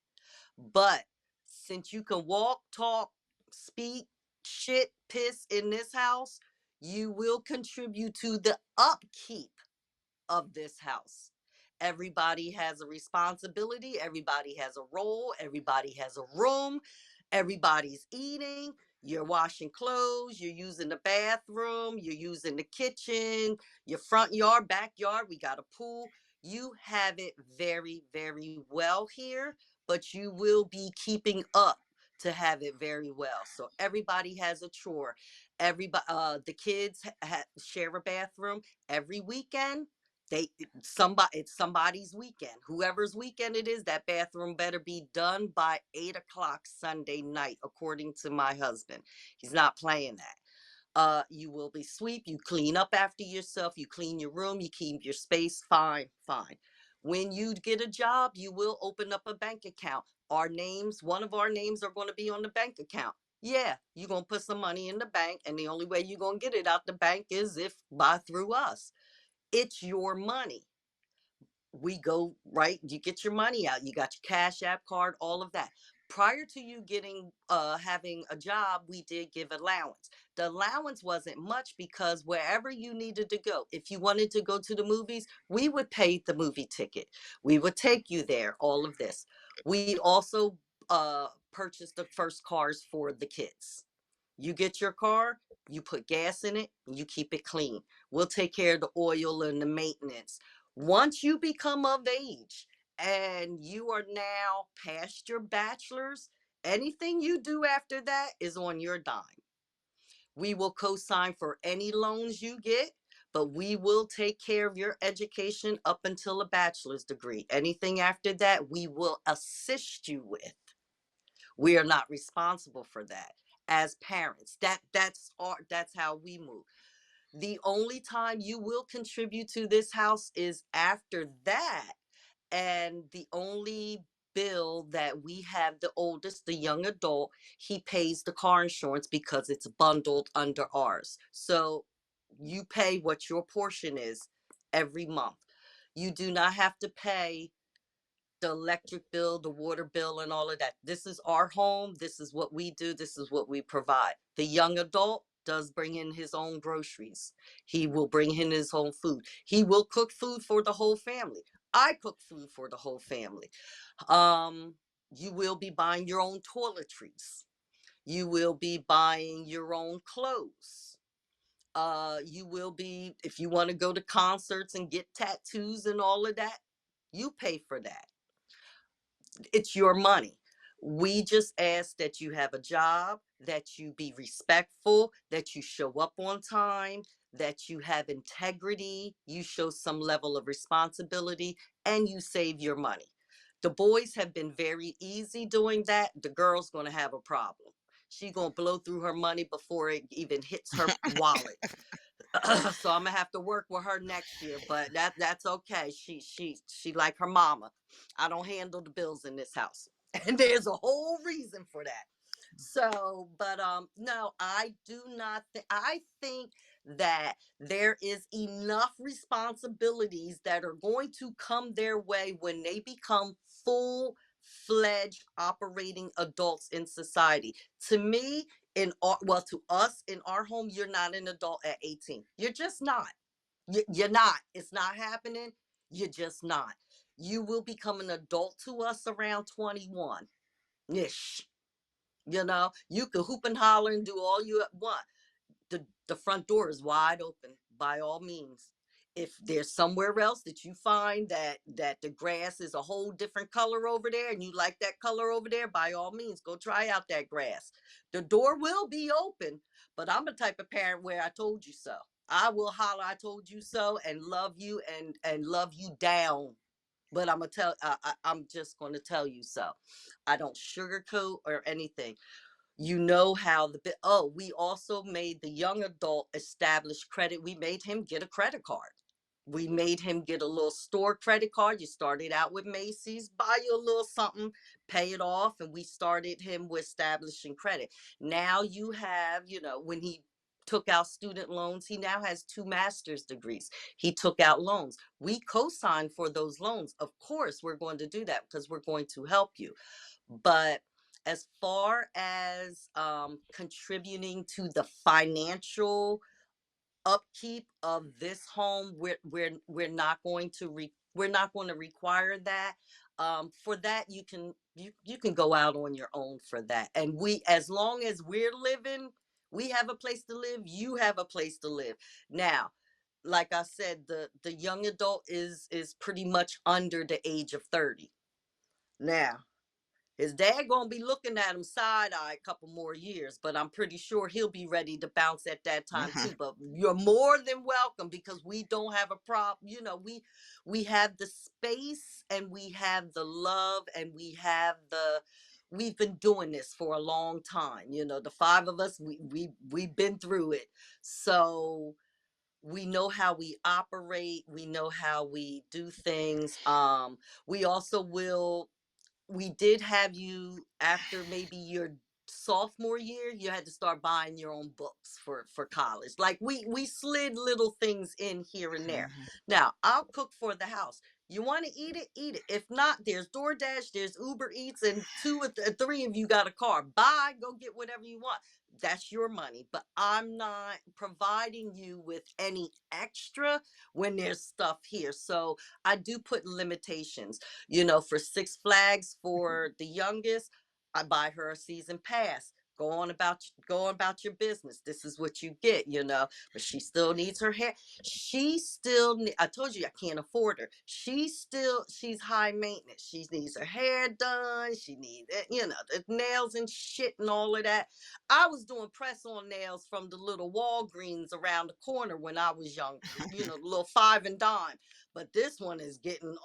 But since you can walk, talk, speak, shit, piss in this house, you will contribute to the upkeep of this house. Everybody has a responsibility, everybody has a role, everybody has a room, everybody's eating, you're washing clothes, you're using the bathroom, you're using the kitchen, your front yard, backyard, we got a pool. You have it very, very well here, but you will be keeping up to have it very well. So everybody has a chore. Everybody, the kids share a bathroom every weekend. It's somebody's weekend. Whoever's weekend it is, that bathroom better be done by 8 o'clock Sunday night, according to my husband. He's not playing that. You will be sweep, you clean up after yourself, you clean your room, you keep your space. Fine, fine. When you get a job, you will open up a bank account. One of our names are going to be on the bank account. Yeah, you're going to put some money in the bank, and the only way you're going to get it out the bank is if by through us. It's your money. We go right, you get your money out, you got your cash app card, all of that. Prior to you getting having a job, we did give allowance. The allowance wasn't much because wherever you needed to go, if you wanted to go to the movies, we would pay the movie ticket, we would take you there, all of this. We also purchased the first cars for the kids. You get your car, you put gas in it, and you keep it clean. We'll take care of the oil and the maintenance. Once you become of age and you are now past your bachelor's, anything you do after that is on your dime. We will co-sign for any loans you get, but we will take care of your education up until a bachelor's degree. Anything after that, we will assist you with. We are not responsible for that as parents. That's how we move. The only time you will contribute to this house is after that. And the only bill that we have, the oldest, the young adult, he pays the car insurance because it's bundled under ours. So you pay what your portion is every month. You do not have to pay the electric bill, the water bill, and all of that. This is our home. This is what we do. This is what we provide. The young adult does bring in his own groceries. He will bring in his own food. He will cook food for the whole family. I cook food for the whole family. Um, you will be buying your own toiletries. You will be buying your own clothes. You will be, if you want to go to concerts and get tattoos and all of that, you pay for that. It's your money. We just ask that you have a job, that you be respectful, that you show up on time, that you have integrity, you show some level of responsibility, and you save your money. The boys have been very easy doing that. The girl's going to have a problem. She's going to blow through her money before it even hits her wallet. So I'm gonna have to work with her next year, but that's okay. She like her mama. I don't handle the bills in this house, and there's a whole reason for that. So, but no, I do not think. I think that there is enough responsibilities that are going to come their way when they become full-fledged operating adults in society. To me, to us in our home, you're not an adult at 18. You're just not. You're not. It's not happening. You're just not. You will become an adult to us around 21 ish. You can hoop and holler and do all you want. The front door is wide open by all means. If there's somewhere else that you find that the grass is a whole different color over there and you like that color over there, by all means go try out that grass. The door will be open, but I'm the type of parent where I told you so. I will holler I told you so and love you and love you down. But I'm gonna tell. I'm just gonna tell you so. I don't sugarcoat or anything. You know how oh, we also made the young adult establish credit. We made him get a credit card. We made him get a little store credit card. You started out with Macy's, buy you a little something, pay it off, and we started him with establishing credit. Now you have, when he took out student loans, he now has two master's degrees. He took out loans. We co-signed for those loans. Of course, we're going to do that because we're going to help you. But as far as contributing to the financial upkeep of this home, we're not going to we're not going to require that. For that, you can go out on your own for that. And we, as long as we're living, we have a place to live. You have a place to live. Now, like I said, the young adult is pretty much under the age of 30. Now, his dad gonna be looking at him side eye a couple more years, but I'm pretty sure he'll be ready to bounce at that time Mhm. too. But you're more than welcome because we don't have a problem. We have the space and we have the love and we've been doing this for a long time. The five of us, we've been through it. So we know how we operate, we know how we do things. We also will We did have you, after maybe your sophomore year, you had to start buying your own books for college. Like we slid little things in here and there. Mhm. Now I'll cook for the house. You want to eat it. If not, there's DoorDash, there's Uber Eats, and two or three of you got a car. Buy, go get whatever you want. That's your money. But I'm not providing you with any extra when there's stuff here. So I do put limitations. For Six Flags for the youngest, I buy her a season pass. Go on about your business. This is what you get. But she still needs her hair. I told you I can't afford her. She's high maintenance. She needs her hair done. She needs the nails and shit and all of that. I was doing press on nails from the little Walgreens around the corner when I was younger. The little five and dime. But this one is getting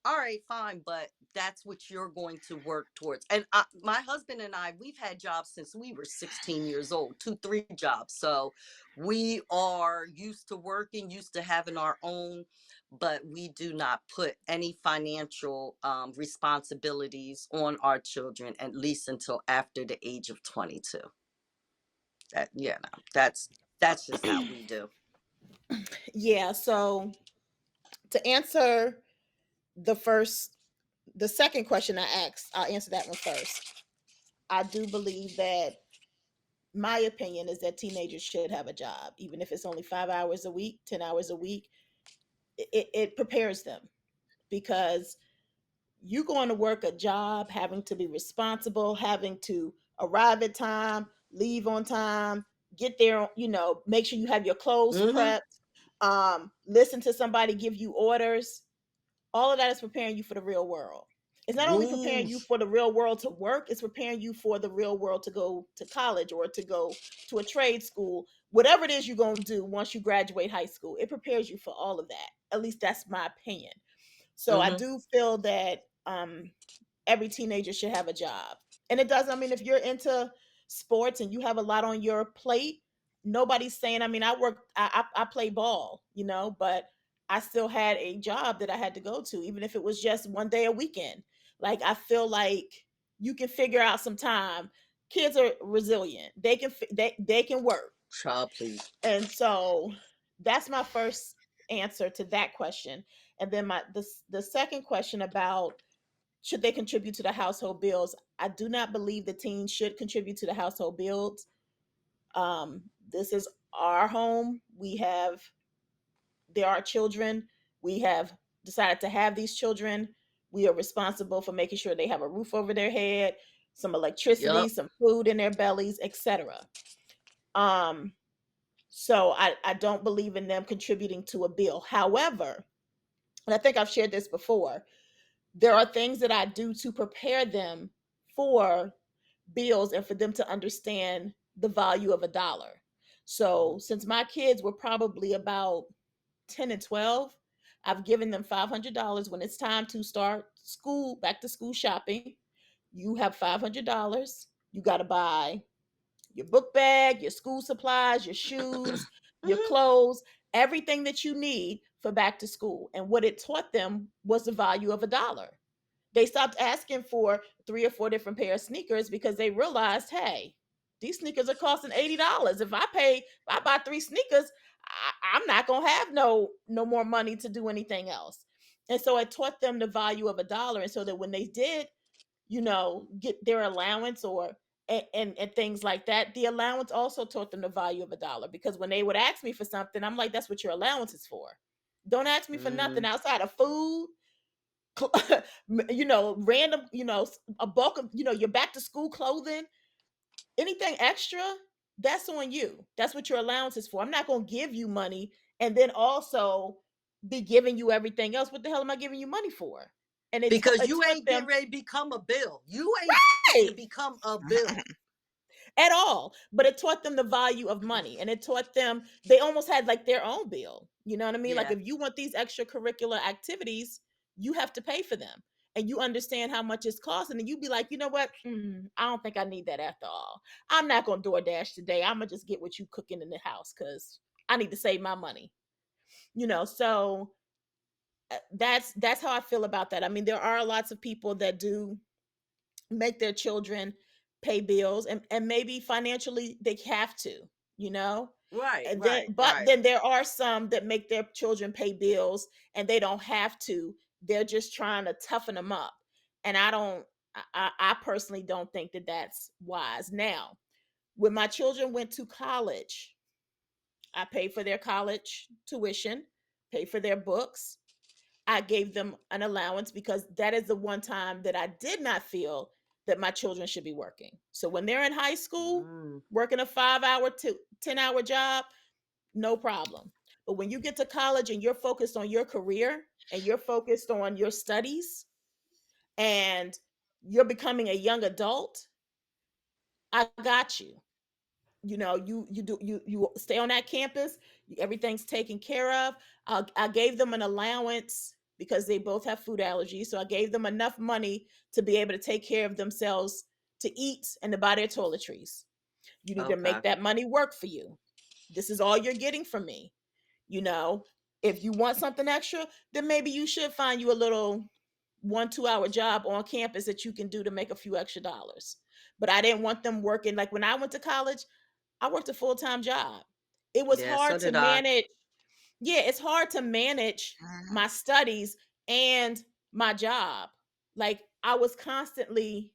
all right, fine, but that's what you're going to work towards. And my husband and I, we've had jobs since we were 16 years old, 2, 3 jobs. So we are used to working, used to having our own, but we do not put any financial responsibilities on our children, at least until after the age of 22. No, that's just how we do. Yeah, so to answer the first the second question I asked, I'll answer that one first. I do believe that my opinion is that teenagers should have a job, even if it's only 5 hours a week, 10 hours a week. It prepares them because you going to work a job, having to be responsible, having to arrive at time, leave on time, get there, make sure you have your clothes Mm-hmm. prepped, listen to somebody give you orders. All of that is preparing you for the real world. It's not only preparing you Rules. for the real world to work, it's preparing you for the real world to go to college or to go to a trade school. Whatever it is you're going to do once you graduate high school, it prepares you for all of that. At least that's my opinion. So I Mm-hmm. do feel that every teenager should have a job. And it does, I mean, if you're into sports and you have a lot on your plate, nobody's saying, I mean, I play ball, but I still had a job that I had to go to, even if it was just one day a weekend. Like, I feel like you can figure out some time. Kids are resilient. They can work. Child, please. And so that's my first answer to that question. And then the second question about should they contribute to the household bills? I do not believe the teens should contribute to the household bills. This is our home. There are children. We have decided to have these children. We are responsible for making sure they have a roof over their head, some electricity, Yep. some food in their bellies, etc. Um, so I don't believe in them contributing to a bill. However, and I think I've shared this before, there are things that I do to prepare them for bills and for them to understand the value of a dollar. So, since my kids were probably about 10 and 12, I've given them $500 when it's time to start school, back to school shopping. You have $500. You got to buy your book bag, your school supplies, your shoes, your Hmm. clothes, everything that you need for back to school. And what it taught them was the value of a dollar. They stopped asking for three or four different pair of sneakers because they realized, hey, these sneakers are costing $80. If I buy three sneakers, I'm not gonna have no more money to do anything else. And so it taught them the value of a dollar. And so that when they did, get their allowance or and things like that, the allowance also taught them the value of a dollar, because when they would ask me for something, I'm like, that's what your allowance is for. Don't ask me for nothing Mm. outside of food, random, a bulk of, your back to school clothing, anything extra, that's on you. That's what your allowance is for. I'm not going to give you money and then also be giving you everything else. What the hell am I giving you money for? And Because it you taught ain't getting them, ready to become a bill. You ain't to hey, become a bill. at all, but it taught them the value of money, and it taught them they almost had like their own bill. You know what I mean? Like, Yeah. if you want these extracurricular activities, you have to pay for them, and you understand how much it's costing, and you be like, you know what, I don't think I need that after all. I'm not gonna DoorDash today. I'm gonna just get what you cooking in the house because I need to save my money. So that's how I feel about that. I mean, there are lots of people that do make their children pay bills, and maybe financially they have to, you know Right, and then right, but right. then there are some that make their children pay bills and they don't have to. They're just trying to toughen them up, and I don't I personally don't think that that's wise. Now, when my children went to college, I paid for their college tuition, paid for their books. I gave them an allowance because that is the one time that I did not feel that my children should be working. So when they're in high school, Mm. working a 5 hour to 10 hour job, no problem. But when you get to college and you're focused on your career and you're focused on your studies and you're becoming a young adult, I got you. You stay on that campus, everything's taken care of. I gave them an allowance because they both have food allergies, so I gave them enough money to be able to take care of themselves, to eat and to buy their toiletries. You need to Okay. make that money work for you. This is all you're getting from me. you know if you want something extra, then maybe you should find you a little 1 2 hour job on campus that you can do to make a few extra dollars. But I didn't want them working. Like, when I went to college, I worked a full-time job. It was Yeah, so hard to did I. manage. Yeah, it's hard to manage my studies and my job. Like, I was constantly,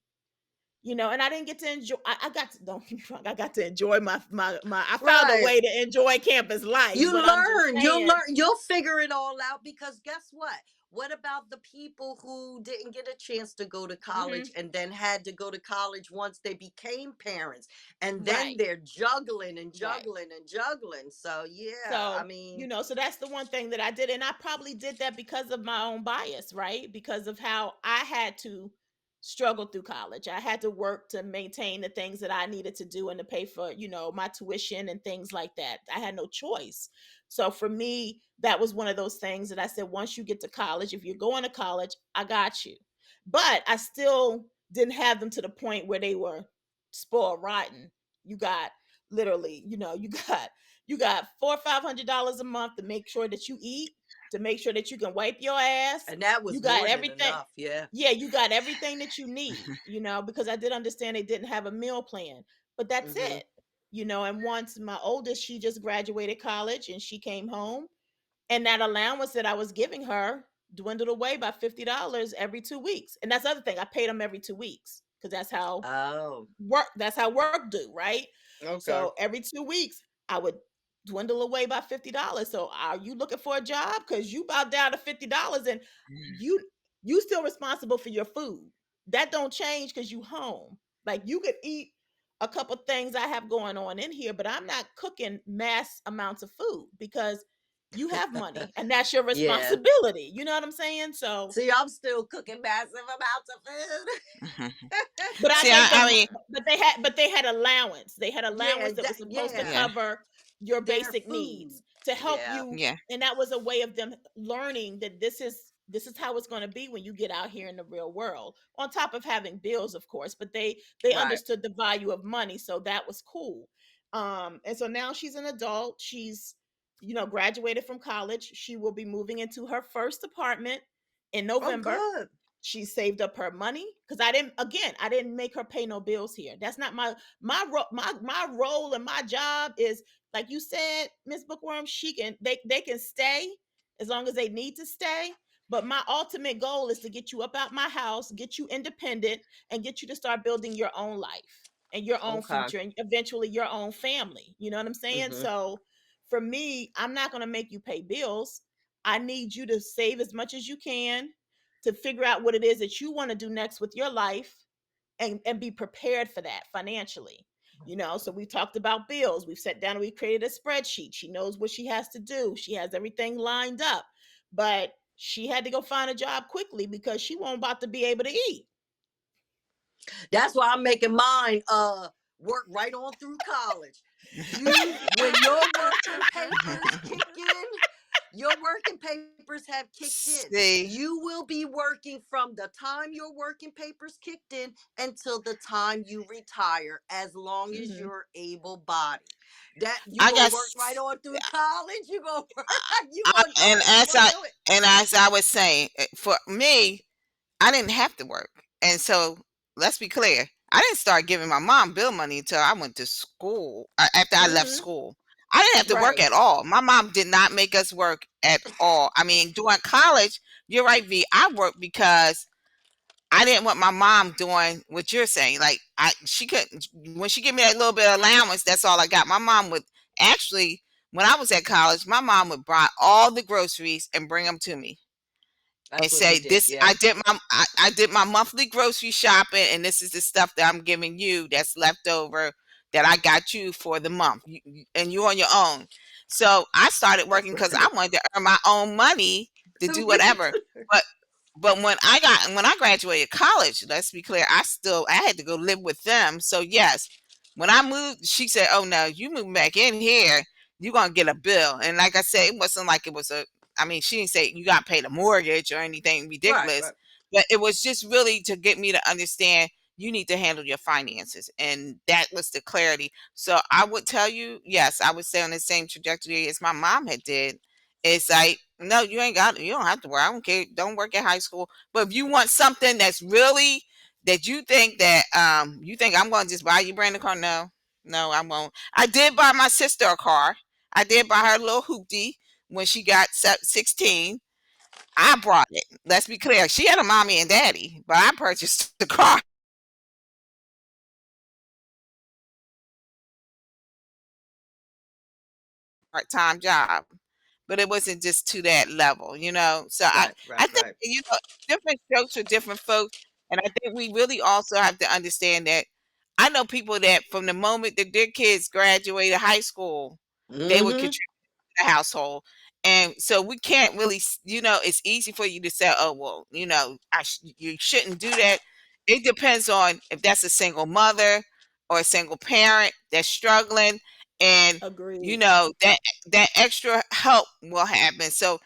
and I didn't get to enjoy. I got to, don't get me wrong, I got to enjoy my. I found a Right. way to enjoy campus life, You but I'm just learn. You'll saying. learn. You'll figure it all out because guess what? What about the people who didn't get a chance to go to college Hmm. and then had to go to college once they became parents? And then Right, they're juggling and right. juggling and juggling. So, yeah, I So, mean, so that's the one thing that I did. And I probably did that because of my own bias, right? Because of how I had to struggle through college. I had to work to maintain the things that I needed to do and to pay for, my tuition and things like that. I had no choice. So for me, that was one of those things that I said, once you get to college, if you're going to college, I got you. But I still didn't have them to the point where they were spoiled rotten. You got literally, you got $400 or $500 a month to make sure that you eat, to make sure that you can wipe your ass. and that You was got more than everything. enough. Yeah. Yeah, you got everything that you need, because I did understand they didn't have a meal plan, but that's Mm-hmm. it. And once my oldest, she just graduated college and she came home, and that allowance that I was giving her dwindled away by $50 every 2 weeks. And that's the other thing. I paid them every 2 weeks because Oh, that's how work do, right? okay. So every 2 weeks I would dwindle away by $50. So are you looking for a job? Because you about down to $50, and you you still responsible for your food. That don't change because you home. Like, you could eat a couple things I have going on in here, but I'm not cooking mass amounts of food because you have money and that's your Yeah. responsibility. You know what I'm saying? So, See, I'm still cooking massive amounts of food. but I See, gave I them, mean, but they had allowance. They had Yeah, allowance that was supposed to yeah. yeah. cover. your Their basic food. needs to help Yeah. you. Yeah. And that was a way of them learning that this is how it's going to be when you get out here in the real world, on top of having bills, of course. But they Right. understood the value of money, so that was cool. And so now she's an adult. She's, graduated from college. She will be moving into her first apartment in Oh, November. good. She saved up her money, because I didn't make her pay no bills here. That's not my role, and my job is, like you said, Miss Bookworm. They can stay as long as they need to stay. But my ultimate goal is to get you up out my house, get you independent, and get you to start building your own life and your own Okay. future, and eventually your own family. You know what I'm saying? Hmm. So for me, I'm not going to make you pay bills. I need you to save as much as you can, to figure out what it is that you want to do next with your life, and be prepared for that financially. So we talked about bills. We've sat down and we created a spreadsheet. She knows what she has to do. She has everything lined up. But she had to go find a job quickly because she won't about to be able to eat. That's why I'm making mine work right on through college. You, when your working papers kick in, your working papers have kicked in. See, You will be working from the time your working papers kicked in until the time you retire, as long as Hmm. you're able bodied. That you I gonna work right guess, on through college. You gonna work. You I, gonna do and it. You gonna do it. as I was saying, for me, I didn't have to work. And so let's be clear. I didn't start giving my mom bill money until I went to school, after I left Hmm. school. I didn't have to work Right. at all. My mom did not make us work at all. I mean, during college, you're right, V. I worked because I didn't want my mom doing what you're saying. Like, she couldn't, when she gave me that little bit of allowance, that's all I got. My mom would actually, when I was at college, my mom would buy all the groceries and bring them to me and That's what we say, did. this, Yeah. I did my monthly grocery shopping, and this is the stuff that I'm giving you that's left over, that I got you for the month, and you on your own. So I started working because I wanted to earn my own money to do Me whatever. too. But when I graduated college, let's be clear, I had to go live with them. So yes, when I moved, she said, "Oh no, you move back in here, you're gonna get a bill." And like I said, it wasn't like it was a. I mean, she didn't say you got to pay the mortgage or anything Right. ridiculous, Right. but it was just really to get me to understand you need to handle your finances, and that was the clarity. So I would tell you, yes, I would stay on the same trajectory as my mom had did. It's like, no, you don't have to work. I don't care. Don't work at high school. But if you want something that's really, that you think I'm gonna just buy you a brand new car, no, no, I won't. I did buy my sister a car. I did buy her a little hoopty when she got 16. I brought it. Let's be clear. She had a mommy and daddy, but I purchased the car part-time job. But it wasn't just to that level. So Right. Right. I think, Right. different strokes for different folks, and I think we really also have to understand that I know people that from the moment that their kids graduated high school, they would Mm-hmm. contribute to the household. And so we can't really, it's easy for you to say, oh, well, you shouldn't do that. It depends on if that's a single mother or a single parent that's struggling, and Agreed. that extra help will happen. So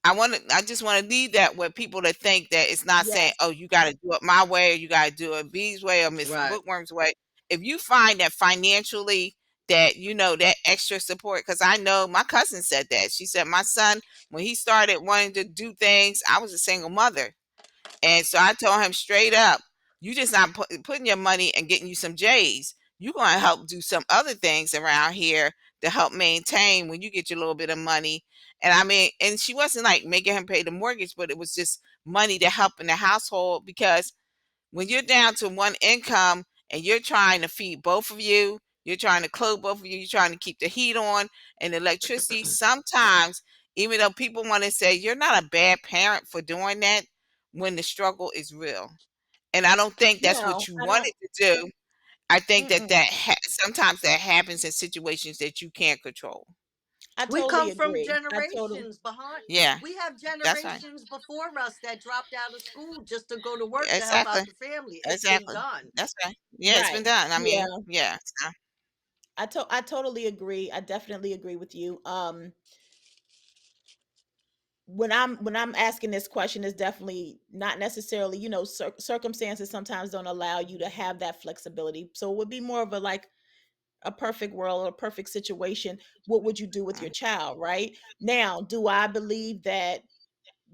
I just want to leave that with people to think that it's not saying, Yes. oh, you got to do it my way, or you got to do it B's way or Miss Right. Bookworm's way. If you find that financially, that that extra support, because I know my cousin said that. She said my son, when he started wanting to do things, I was a single mother, and so I told him straight up, you just not putting your money and getting you some J's. You're going to help do some other things around here to help maintain when you get your little bit of money. And I mean, and she wasn't like making him pay the mortgage, but it was just money to help in the household, because when you're down to one income and you're trying to feed both of you, you're trying to clothe both of you, you're trying to keep the heat on and the electricity. Sometimes, even though people want to say you're not a bad parent for doing that, when the struggle is real. And I don't think that's what No, you I don't. wanted to do. I think that Mm-mm. sometimes that happens in situations that you can't control. I We totally come from agree. I totally. generations behind. Yeah, We have that's right. generations before us that dropped out of school just to go to work to help out Exactly. the family. It's been Exactly. done. That's right. Yeah, it's been Right. done. I Yeah. mean, yeah. So, I totally agree. I definitely agree with you. When I'm asking this question, is definitely not necessarily, circumstances sometimes don't allow you to have that flexibility. So it would be more of a like a perfect world or a perfect situation. What would you do with your child, right? Now, do I believe that,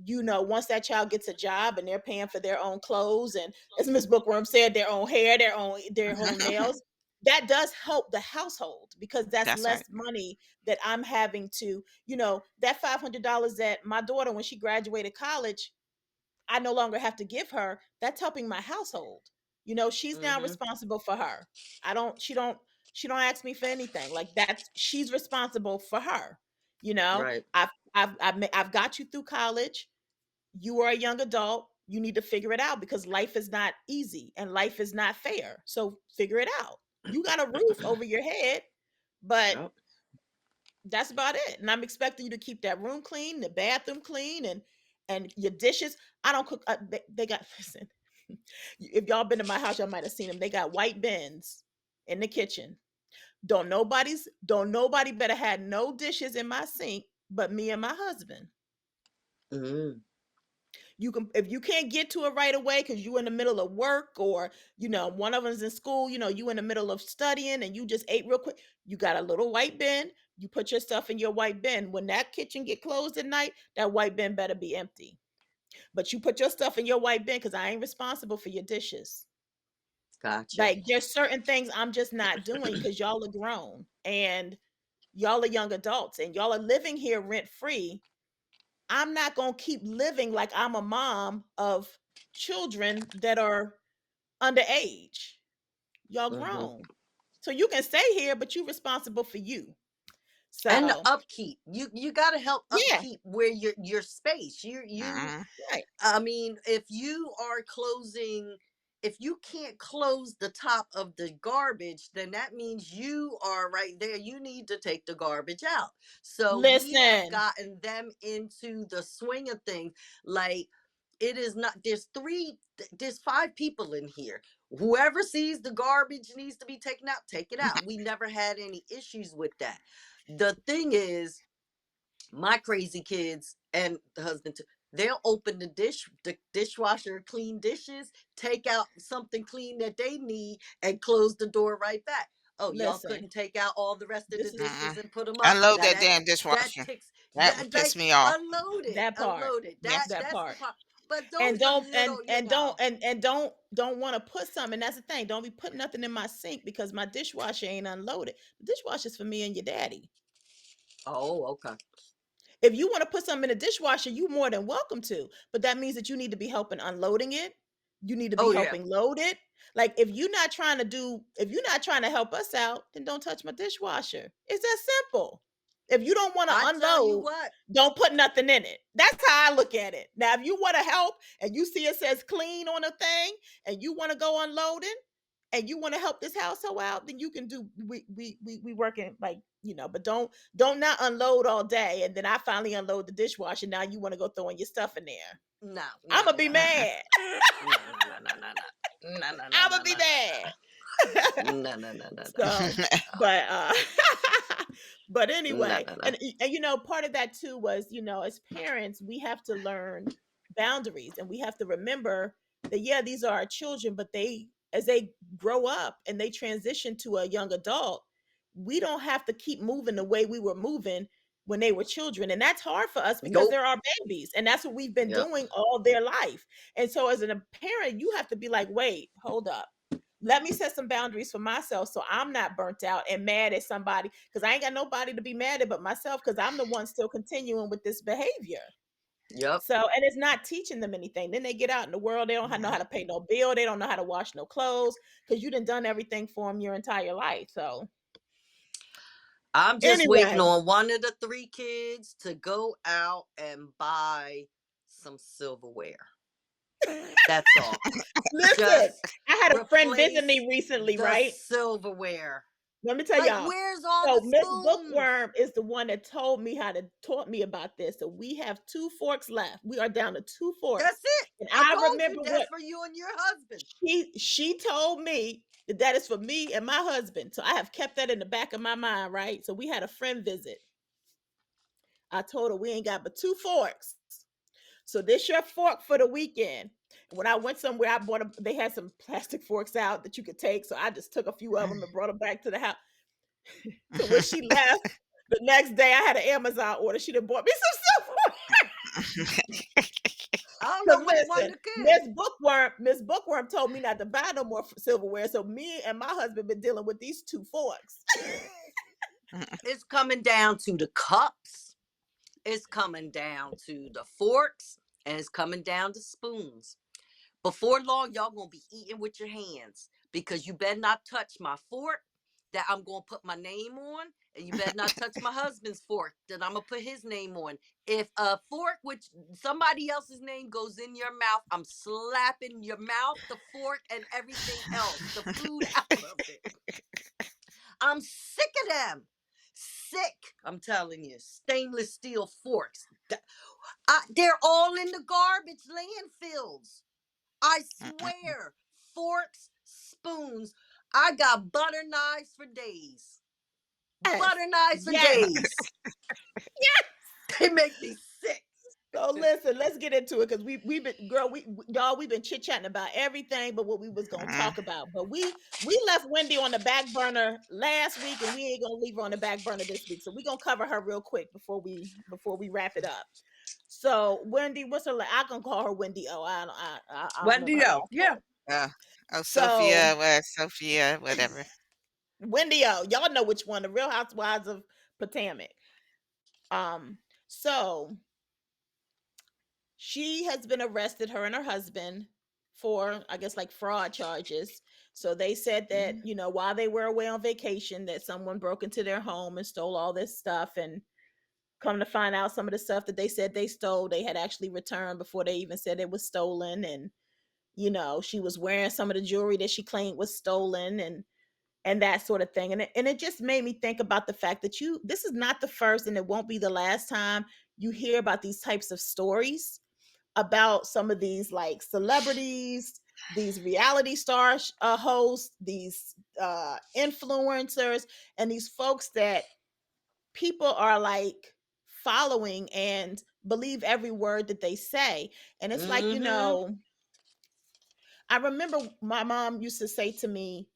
once that child gets a job and they're paying for their own clothes and, as Miss Bookworm said, their own hair, their own nails, that does help the household because that's That's right. less money that I'm having to, that $500 that my daughter, when she graduated college, I no longer have to give her. That's helping my household. She's now Mm-hmm. responsible for her. I don't. She don't ask me for anything. Like that's she's responsible for her. You know, Right. I've got you through college. You are a young adult. You need to figure it out because life is not easy and life is not fair. So figure it out. You got a roof over your head, but Yep. that's about it. And I'm expecting you to keep that room clean, the bathroom clean, and your dishes. I don't cook. They got listen. If y'all been to my house, y'all might have seen them. They got white bins in the kitchen. Don't nobody better had no dishes in my sink but me and my husband. Mm-hmm. You can, if you can't get to it right away because you in the middle of work, or one of them's in school, you in the middle of studying and you just ate real quick. You got a little white bin. You put your stuff in your white bin. When that kitchen get closed at night, that white bin better be empty. But you put your stuff in your white bin because I ain't responsible for your dishes. Gotcha. Like there's certain things I'm just not doing because y'all are grown and y'all are young adults and y'all are living here rent free. I'm not going to keep living like I'm a mom of children that are underage. Y'all Mm-hmm. grown. So you can stay here, but you're responsible for you. And the So, upkeep. You got to help yeah, upkeep where your space. You Mhm. right. I mean, if you are closing, if you can't close the top of the garbage, then that means you are right there. You need to take the garbage out. So we have Listen, gotten them into the swing of things. Like, it is not, there's five people in here. Whoever sees the garbage needs to be taken out, take it out. We never had any issues with that. The thing is, my crazy kids and the husband too, they'll open the dishwasher, clean dishes, take out something clean that they need, and close the door right back. Oh, y'all listen. couldn't take out all the rest of the This is dishes Mm-mm. and put them up. Unload Now that that damn that dishwasher. ticks, That would that piss like, me off. unloaded, that part. unloaded. Yeah. That That's the part. part. But And those are don't little, and don't want to put some, and that's the thing. Don't be putting nothing in my sink because my dishwasher ain't unloaded. The dishwasher's for me and your daddy. Oh, okay. If you want to put something in the dishwasher, you more than welcome to. But that means that you need to be helping unloading it. You need to be Oh yeah. helping load it. Like if you're not trying to help us out, then don't touch my dishwasher. It's that simple. If you don't want to I tell you unload, what. don't put nothing in it. That's how I look at it. Now, if you want to help and you see it says clean on a thing and you want to go unloading and you want to help this household out, then you can do we working like, but don't not unload all day and then I finally unload the dishwasher. Now you want to go throwing your stuff in there. No, no, I'ma be no, no, Mm-mm. mad. no, no, no, no, no, no, no, no, no, I'ma no, be no, mad. no, no, no, no, So, but but no, anyway, no, no. and part of that too was, as parents, we have to learn boundaries and we have to remember that yeah, these are our children, but they as they grow up and they transition to a young adult, we don't have to keep moving the way we were moving when they were children. And that's hard for us because Nope. they're our babies and that's what we've been Yep. doing all their life. And so as a parent, you have to be like, wait, hold up, let me set some boundaries for myself so I'm not burnt out and mad at somebody because I ain't got nobody to be mad at but myself because I'm the one still continuing with this behavior. Yep. So, and it's not teaching them anything. Then they get out in the world, they don't know how to pay no bill, they don't know how to wash no clothes because you done everything for them your entire life. So, I'm just waiting anyway, on one of the three kids to go out and buy some silverware. That's all. listen, Just I had a friend visit replace me recently, the right? silverware. let me tell Like, y'all. where's all So the Miss spoons? Bookworm is the one that taught me about this. So we have two forks left. We are down to two forks. That's it. And I I told you remember that's what for you and your husband. she told me that that is for me and my husband. So I have kept that in the back of my mind, right? So we had a friend visit. I told her we ain't got but two forks. So this your fork for the weekend. And when I went somewhere, I bought them. They had some plastic forks out that you could take. So I just took a few of them and brought them back to the house. So when she left, the next day I had an Amazon order. She done bought me some silverware. I don't Because know which one listen, to get. Miss Bookworm told me not to buy no more silverware. So me and my husband been dealing with these two forks. It's coming down to the cups. It's coming down to the forks, and it's coming down to spoons. Before long, y'all gonna be eating with your hands because you better not touch my fork that I'm gonna put my name on, and you better not touch my husband's fork that I'm gonna put his name on. If a fork which somebody else's name goes in your mouth, I'm slapping your mouth, the fork, and everything else, the food out of it. I'm sick of them. Sick, I'm telling you. Stainless steel forks. They're all in the garbage landfills. I swear. Forks, spoons. I got butter knives for days. Yes. Butter knives for Yes. days. They make me sick. So listen, let's get into it because we've been girl, y'all we've been chit chatting about everything but what we was gonna talk about. But we left Wendy on the back burner last week and we ain't gonna leave her on the back burner this week. So we're gonna cover her real quick before we wrap it up. So Wendy, what's her? I can call her Wendy O. I don't remember Wendy her O. last Yeah. name. Oh, So Sophia, whatever. Wendy O, y'all know which one, the Real Housewives of Potomac. So she has been arrested, her and her husband, for I guess like fraud charges. So they said that, Mhm. while they were away on vacation, that someone broke into their home and stole all this stuff. And come to find out, some of the stuff that they said they stole, they had actually returned before they even said it was stolen. And she was wearing some of the jewelry that she claimed was stolen, and that sort of thing. And it just made me think about the fact that this is not the first and it won't be the last time you hear about these types of stories about some of these like celebrities, these reality star hosts, these influencers, and these folks that people are like following and believe every word that they say. And it's like, Mhm. I remember my mom used to say to me,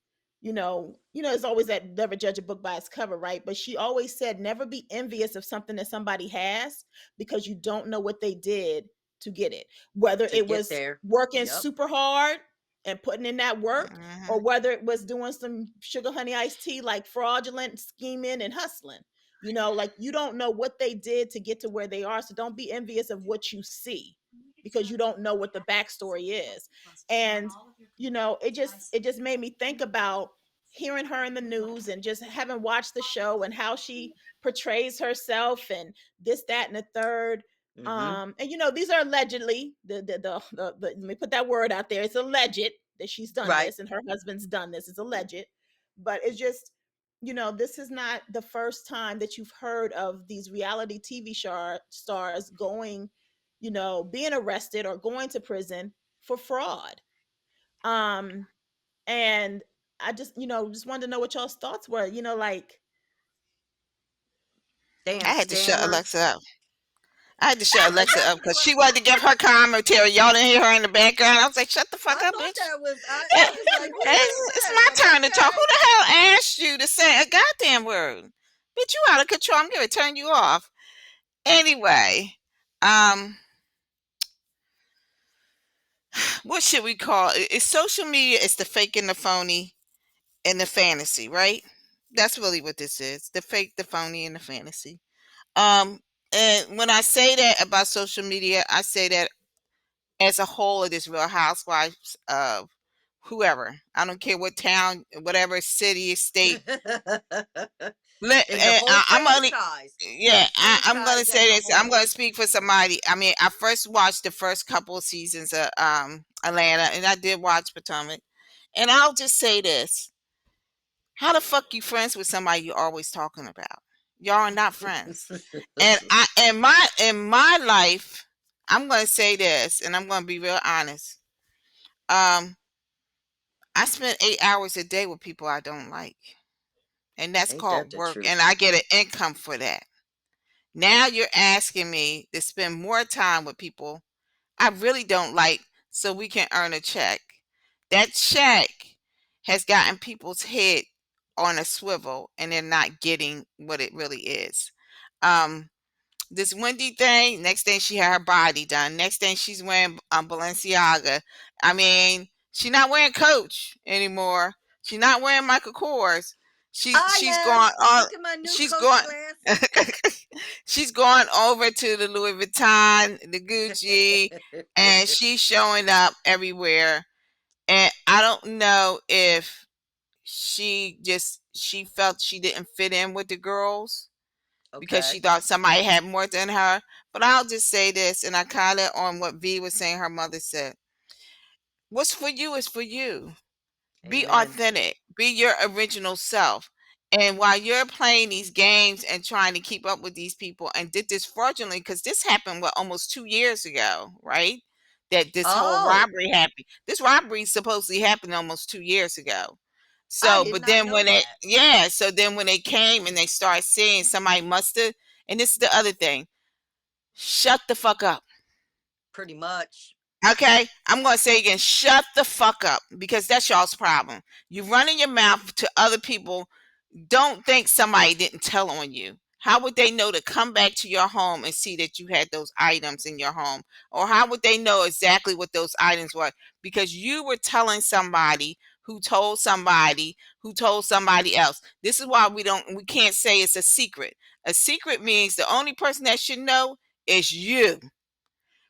it's always that never judge a book by its cover, right? But she always said, never be envious of something that somebody has because you don't know what they did to get it. Whether To it get was there. working Yep. super hard and putting in that work, or Mhm. whether it was doing some sugar honey iced tea, like fraudulent scheming and hustling. Like you don't know what they did to get to where they are. So don't be envious of what you see because you don't know what the backstory is. And it just made me think about hearing her in the news and just having watched the show and how she portrays herself and this, that, and the third. Mhm. And these are allegedly let me put that word out there. It's alleged that she's done Right. this and her husband's done this. It's alleged, but it's just this is not the first time that you've heard of these reality TV stars going, being arrested or going to prison for fraud. Um, and I just wanted to know what y'all's thoughts were. Like, Damn I had to shut Alexa scammers. up. I had to shut Is Alexa that up the because what? she wanted to give her commentary. Y'all didn't hear her in the background. I was like, "Shut the fuck I up, thought bitch! that was I was like, who is It's that? my But turn to talk. okay. Who the hell asked you to say a goddamn word? Bitch, you out of control. I'm gonna turn you off." Anyway, um, what should we call it? It's social media. It's the fake and the phony and the fantasy, right? That's really what this is: the fake, the phony, and the fantasy. Um, and when I say that about social media, I say that as a whole of this Real Housewives of whoever. I don't care what town, whatever city, state. In the whole I'm only, franchise. yeah, The I'm gonna franchise as say a this. I'm gonna whole. speak for somebody. I mean, I first watched the first couple of seasons of Atlanta, and I did watch Potomac. And I'll just say this: How the fuck you friends with somebody you always talking about? Y'all are not friends. And I in my life, I'm gonna say this, and I'm gonna be real honest. Um, I spend 8 hours a day with people I don't like, and that's Ain't that called the work, and truth? I get an income for that. Now you're asking me to spend more time with people I really don't like so we can earn a check. That check has gotten people's head on a swivel and they're not getting what it really is. Um, this Wendy thing, next thing she had her body done. Next thing she's wearing Balenciaga. I mean, she's not wearing Coach anymore. She's not wearing Michael Kors. She's I am. gone on. Look at my new She's Coach going. glasses. She's gone over to the Louis Vuitton, the Gucci, and she's showing up everywhere. And I don't know if she felt she didn't fit in with the girls because she Okay. thought somebody had more than her. But I'll just say this, and I kind of on what V was saying, her mother said, "What's for you is for you. Be Amen. authentic. Be your original self." And while you're playing these games and trying to keep up with these people and did this fraudulently, because this happened what almost 2 years ago, right? That this whole Oh, robbery happened. This robbery supposedly happened almost 2 years ago. I So, did but not then know when it, that. yeah, so then when they came and they started saying somebody must have, and this is the other thing, shut the fuck up. Pretty much. Okay, I'm going to say again, shut the fuck up because that's y'all's problem. You running your mouth to other people. Don't think somebody didn't tell on you. How would they know to come back to your home and see that you had those items in your home? Or how would they know exactly what those items were? Because you were telling somebody who told somebody who told somebody else. This is why we can't say it's a secret. A secret means the only person that should know is you.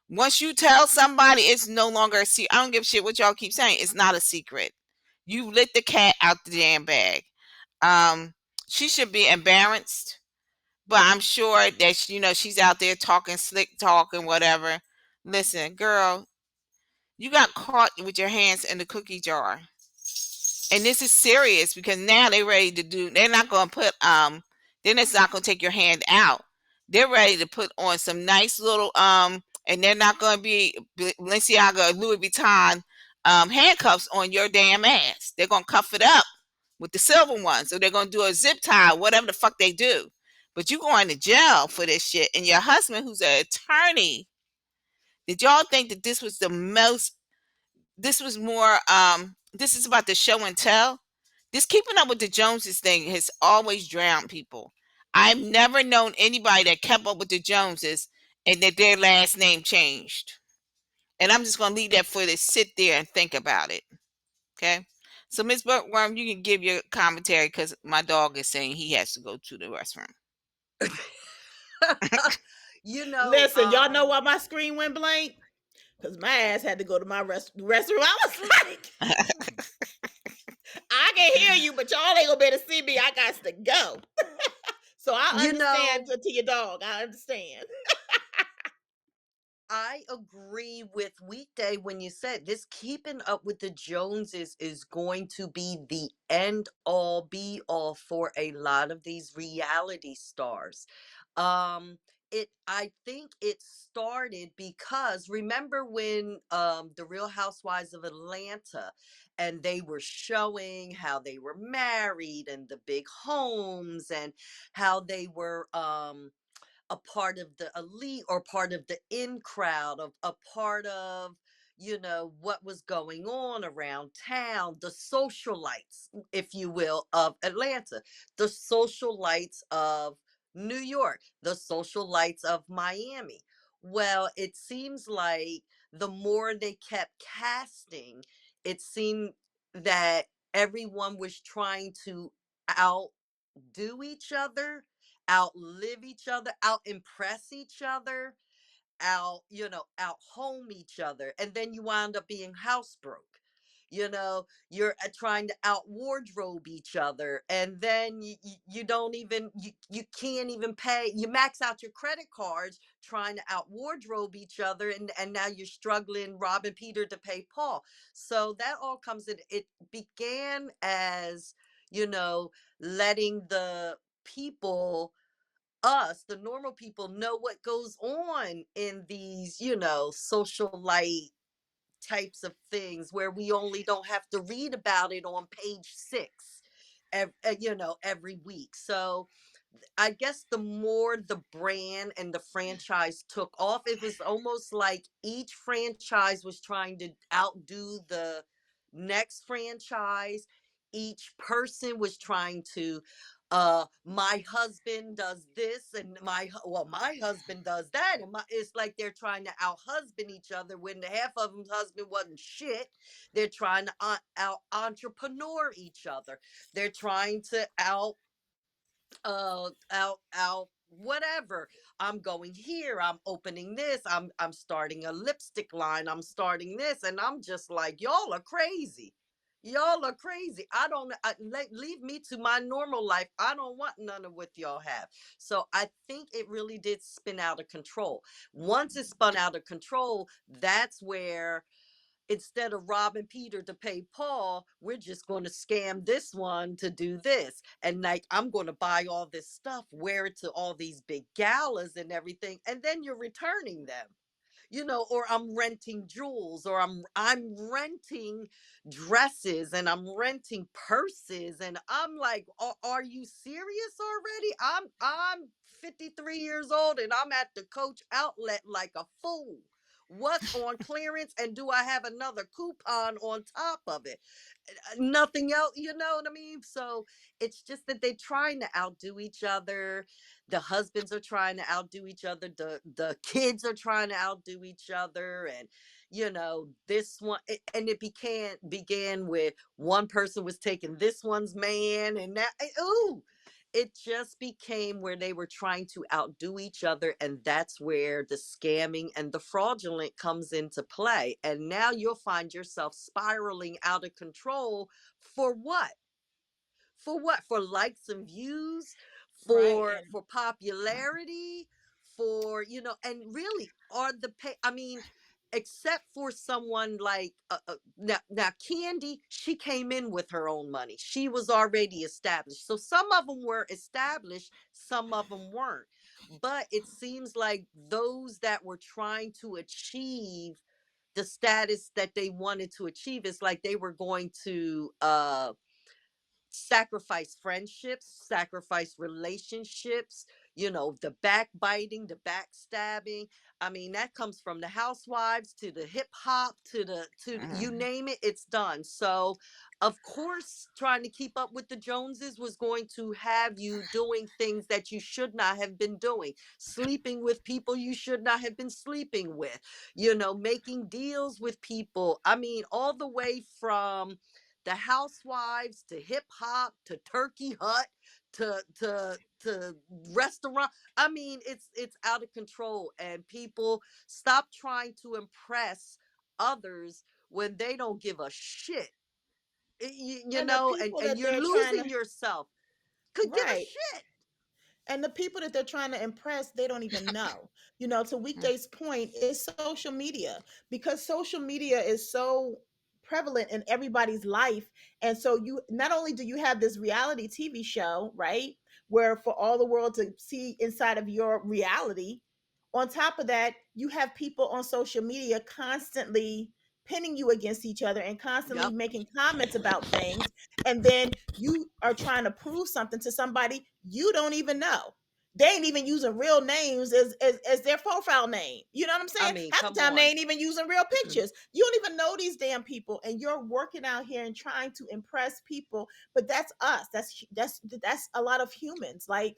Once you tell somebody, it's no longer a secret. I don't give a shit what y'all keep saying. It's not a secret. You lit the cat out the damn bag. Um, she should be embarrassed, but I'm sure that she's out there talking slick talk and whatever. Listen, girl, you got caught with your hands in the cookie jar, and this is serious because now they're ready to do. They're not going to put Then it's not going to take your hand out. They're ready to put on some nice little and they're not going to be Balenciaga or Louis Vuitton handcuffs on your damn ass. They're going to cuff it up with the silver ones, so they're going to do a zip tie, whatever the fuck they do. But you going to jail for this shit, and your husband, who's an attorney, did y'all think that this was the most this was more this is about the show and tell. This keeping up with the Joneses thing has always drowned people. I've never known anybody that kept up with the Joneses and that their last name changed. And I'm just gonna leave that for you to sit there and think about it. Okay. So Miss Bookworm, you can give your commentary because my dog is saying he has to go to the restroom. you know, Listen, y'all know why my screen went blank? Because my ass had to go to my restroom. I was like, I can hear you, but y'all ain't gonna be able to see me. I got to go. So I you understand know, to your dog. I understand. I agree with Weekday when you said this keeping up with the Joneses is going to be the end all be all for a lot of these reality stars. Um I think it started because remember when the Real Housewives of Atlanta and they were showing how they were married and the big homes and how they were a part of the elite or part of the in crowd of a part of what was going on around town, the socialites, if you will, of Atlanta, the socialites of New York, the socialites of Miami. Well, it seems like the more they kept casting, it seemed that everyone was trying to outdo each other, outlive each other, out impress each other, out home each other. And then you wind up being housebroke. You're trying to out wardrobe each other. And then you don't even, you can't even pay. You max out your credit cards trying to out wardrobe each other. And now you're struggling, robbing Peter to pay Paul. So that all comes in. It began as, you know, letting the people, us, the normal people, know what goes on in these, socialite types of things where we only don't have to read about it on page 6 every week. So I guess the more the brand and the franchise took off, it was almost like each franchise was trying to outdo the next franchise. Each person was trying to, my husband does this, and my husband does that, and it's like they're trying to out husband each other when the half of them's husband wasn't shit. They're trying to out entrepreneur each other. They're trying to out whatever. I'm going here, I'm opening this, I'm starting a lipstick line, I'm starting this, and I'm just like, y'all are crazy. Y'all are crazy. I don't leave me to my normal life. I don't want none of what y'all have. So I think it really did spin out of control. Once it spun out of control, that's where, instead of robbing Peter to pay Paul, we're just going to scam this one to do this. And like, I'm going to buy all this stuff, wear it to all these big galas and everything. And then you're returning them, or I'm renting jewels, or I'm renting dresses, and I'm renting purses, and I'm like, are you serious already? I'm 53 years old, and I'm at the Coach outlet like a fool. What's on clearance, and do I have another coupon on top of it? Nothing else, you know what I mean? So it's just that they're trying to outdo each other. The husbands are trying to outdo each other. The kids are trying to outdo each other. And this one, and it began with one person was taking this one's man, and that, ooh, it just became where they were trying to outdo each other, and that's where the scamming and the fraudulent comes into play. And now you'll find yourself spiraling out of control. For what? For what? For likes and views, Right. for popularity, for, and really, are the pay, I mean, except for someone like, now Candy, she came in with her own money. She was already established. So some of them were established, some of them weren't. But it seems like those that were trying to achieve the status that they wanted to achieve, is like they were going to sacrifice friendships, sacrifice relationships, the backbiting, the backstabbing. I mean, that comes from the housewives to the hip hop to you Mhm. name it, it's done. So, of course, trying to keep up with the Joneses was going to have you doing things that you should not have been doing, sleeping with people you should not have been sleeping with, making deals with people. I mean, all the way from the housewives to hip hop to Turkey Hut to restaurant. I mean, it's out of control, and people stop trying to impress others when they don't give a shit. And the And people that you're they're trying losing to, yourself. Could give a right. shit. And the people that they're trying to impress, they don't even know. To Weekday's point, is social media, because social media is so prevalent in everybody's life. And so you not only do you have this reality TV show, right, where for all the world to see inside of your reality, on top of that, you have people on social media constantly pinning you against each other and constantly Yep. making comments about things, and then you are trying to prove something to somebody you don't even know. They ain't even using real names as their profile name. You know what I'm I saying? mean, Half the come time they on. ain't even using real pictures. You don't even know these damn people, and you're working out here and trying to impress people. But that's us. That's a lot of humans. Like,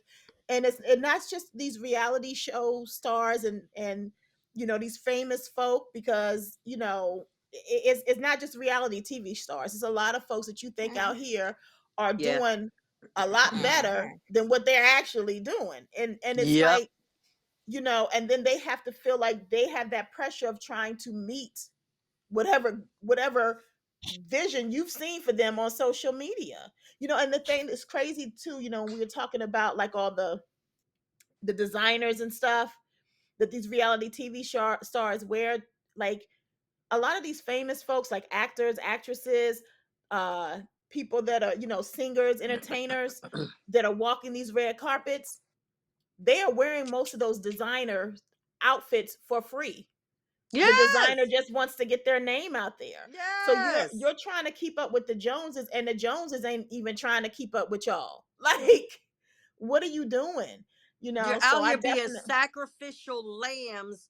and that's just these reality show stars and these famous folk, because it's not just reality TV stars. It's a lot of folks that you think out here are Yeah. doing a lot better Mhm. than what they're actually doing. And it's Yep. like, and then they have to feel like they have that pressure of trying to meet whatever vision you've seen for them on social media. And the thing that's crazy too, we were talking about like all the designers and stuff that these reality TV stars wear. Like, a lot of these famous folks, like actors, actresses, uh people that are, singers, entertainers that are walking these red carpets, they are wearing most of those designer outfits for free. The designer Yes. just wants to get their name out there. So you're Yes. trying to keep up with the Joneses, and the Joneses ain't even trying to keep up with y'all. Like, what are you doing? You're So out I here being definitely. sacrificial lambs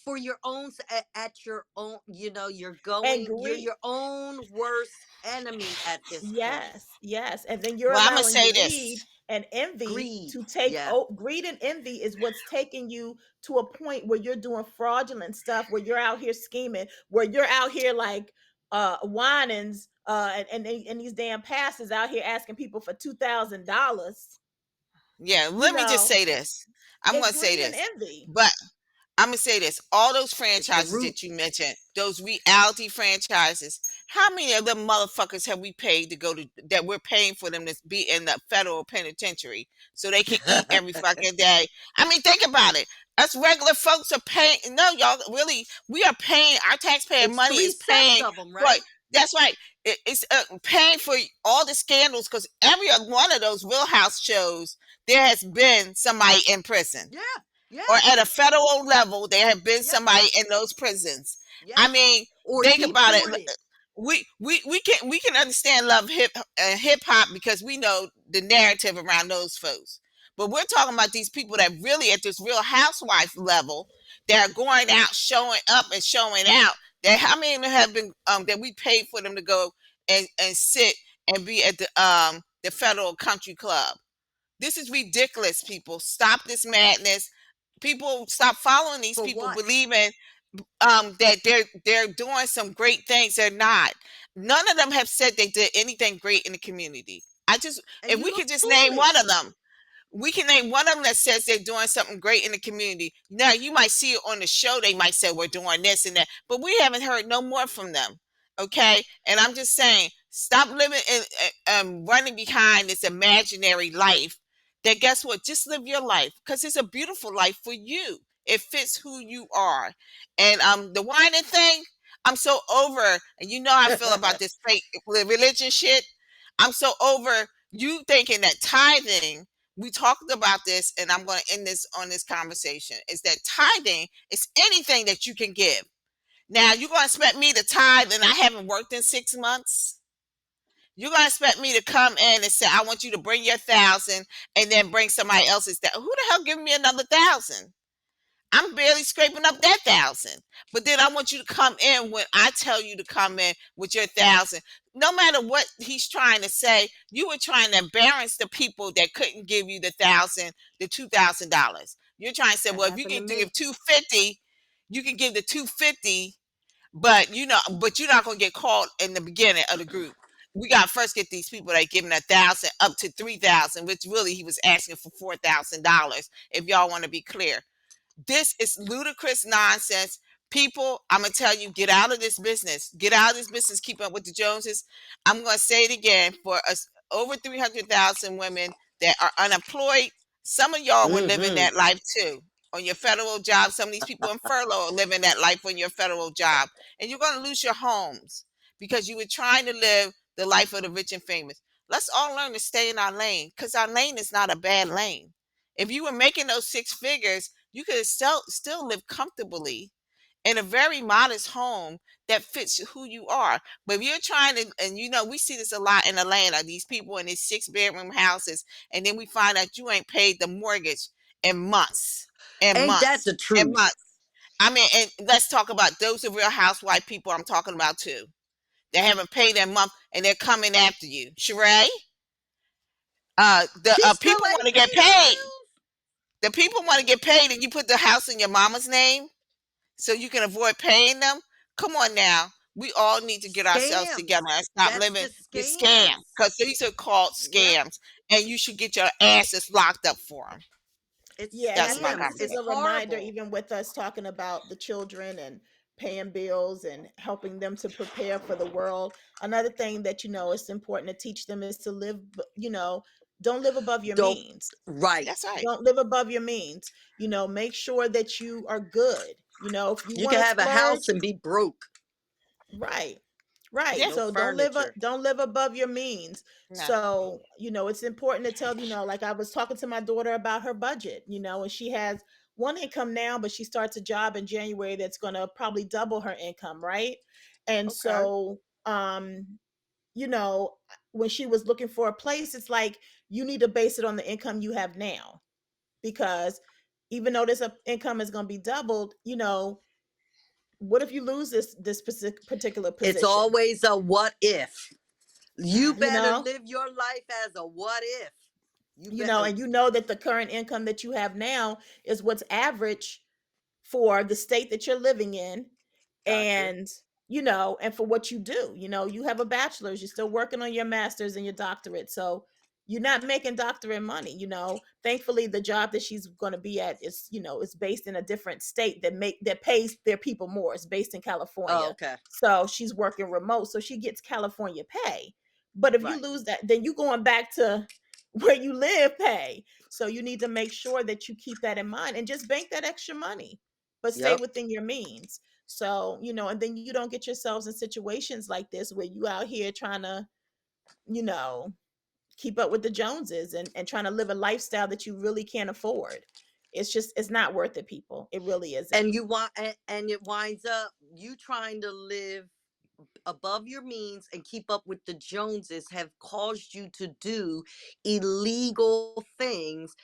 for your own at your own, And you're greed. your own worst enemy at this point. Yes, and then you're Well, I'm gonna allowing say greed this. and envy Greed. to take. Yeah. Oh, greed and envy is what's taking you to a point where you're doing fraudulent stuff, where you're out here scheming, where you're out here like whinings, and these damn pastors out here asking people for $2,000. Yeah, You let me just know, say this. I'm it's gonna say greed and this. envy. But I'm gonna say this: all those It's the franchises root. that you mentioned, those reality franchises, how many of them motherfuckers have we paid to go to that we're paying for them to be in the federal penitentiary so they can eat every fucking day? I mean, think about it. Us regular folks are paying. No, y'all, really, we are paying. Our taxpayer It's money three is sets paying of them, for. right? That's right. It's paying for all the scandals because every one of those Real House shows, there has been somebody in prison Yeah. Yeah. or at a federal level, there have been Yep. somebody in those prisons. I Yes. mean, Or think about it. deported. We can understand love hip hop because we know the narrative around those folks. But we're talking about these people that really at this Real Housewife level, that are going out, showing up and showing out. That how many of them have been that we paid for them to go and sit and be at the federal country club. This is ridiculous, people. Stop this madness. People stop following these For people, what? believing that they're doing some great things. They're not. None of them have said they did anything great in the community. And If you we look could just name one foolish. of them, we can name one of them that says they're doing something great in the community. Now you might see it on the show. They might say we're doing this and that, but we haven't heard no more from them. Okay, and I'm just saying, stop living in running behind this imaginary life. That guess what? Just live your life because it's a beautiful life for you. It fits who you are. And the whining thing, I'm so over. And you know how I feel about this fake religion shit. I'm so over you thinking that tithing, we talked about this, and I'm going to end this on this conversation, is that tithing is anything that you can give. Now, you're going to expect me to tithe and I haven't worked in 6 months? You're going to expect me to come in and say, I want you to bring your 1,000 and then bring somebody else's. Who the hell giving me another 1,000? I'm barely scraping up that 1,000. But then I want you to come in when I tell you to come in with your 1,000. No matter what he's trying to say, you were trying to embarrass the people that couldn't give you the 1,000, the $2,000. You're trying to say, That well, if you happened to can me. give 250, you can give the 250, but you're not gonna get called in the beginning of the group. We gotta first get these people that giving 1,000 up to 3,000, which really he was asking for $4,000. If y'all want to be clear, this is ludicrous nonsense. People, I'm gonna tell you, get out of this business. Get out of this business. Keep up with the Joneses. I'm gonna say it again for us over 300,000 women that are unemployed. Some of y'all were living Mm-hmm. that life too on your federal job. Some of these people in furlough are living that life on your federal job, and you're gonna lose your homes because you were trying to live the life of the rich and famous. Let's all learn to stay in our lane because our lane is not a bad lane. If you were making those six figures, you could still live comfortably in a very modest home that fits who you are. But if you're trying to, and we see this a lot in Atlanta, these people in these 6 bedroom houses, and then we find out you ain't paid the mortgage in months and Ain't that months the and truth? months. I mean, and let's talk about those are real housewife people I'm talking about too. They haven't paid their month and they're coming after you. Sheree, the She still people want ain't to get paid her paid. bills. The people want to get paid, and you put the house in your mama's name so you can avoid paying them. Come on now. We all need to get ourselves Scams. together and stop That's living just the scam scams. because these are called Yep. scams, and you should get your asses locked up for them. It's Yeah, and That's my even scams. this is It's conversation. a reminder, horrible. even with us talking about the children and paying bills and helping them to prepare for the world. Another thing that it's important to teach them is to live, don't live above your Don't. means. Right. That's right. Don't live above your means. Make sure that you are good. If you You want can to have a house splurge, and be broke. right. Right. Yeah. No So furniture. don't live above your means. No. So, it's important to tell, like I was talking to my daughter about her budget, and she has one income now, but she starts a job in January that's going to probably double her income, right? And Okay. so, you know, when she was looking for a place, it's like you need to base it on the income you have now, because even though this income is going to be doubled, what if you lose this particular It's position? always a what if. You Mm. you better know live your life as a what if. You and that the current income that you have now is what's average for the state that you're living in, gotcha. and and for what you do. You have a bachelor's, you're still working on your master's and your doctorate, so you're not making doctorate money. Thankfully the job that she's going to be at is based in a different state that pays their people more. It's based in Oh, California, okay. so she's working remote, so she gets California pay. But if you Right. lose that, then you going back to where you live pay. So you need to make sure that you keep that in mind and just bank that extra money, but stay Yep. within your means. So, and then you don't get yourselves in situations like this where you out here trying to, you know, keep up with the Joneses and trying to live a lifestyle that you really can't afford. It's not worth it, people. It really isn't. And you want, and it winds up you trying to live above your means and keep up with the Joneses have caused you to do illegal things.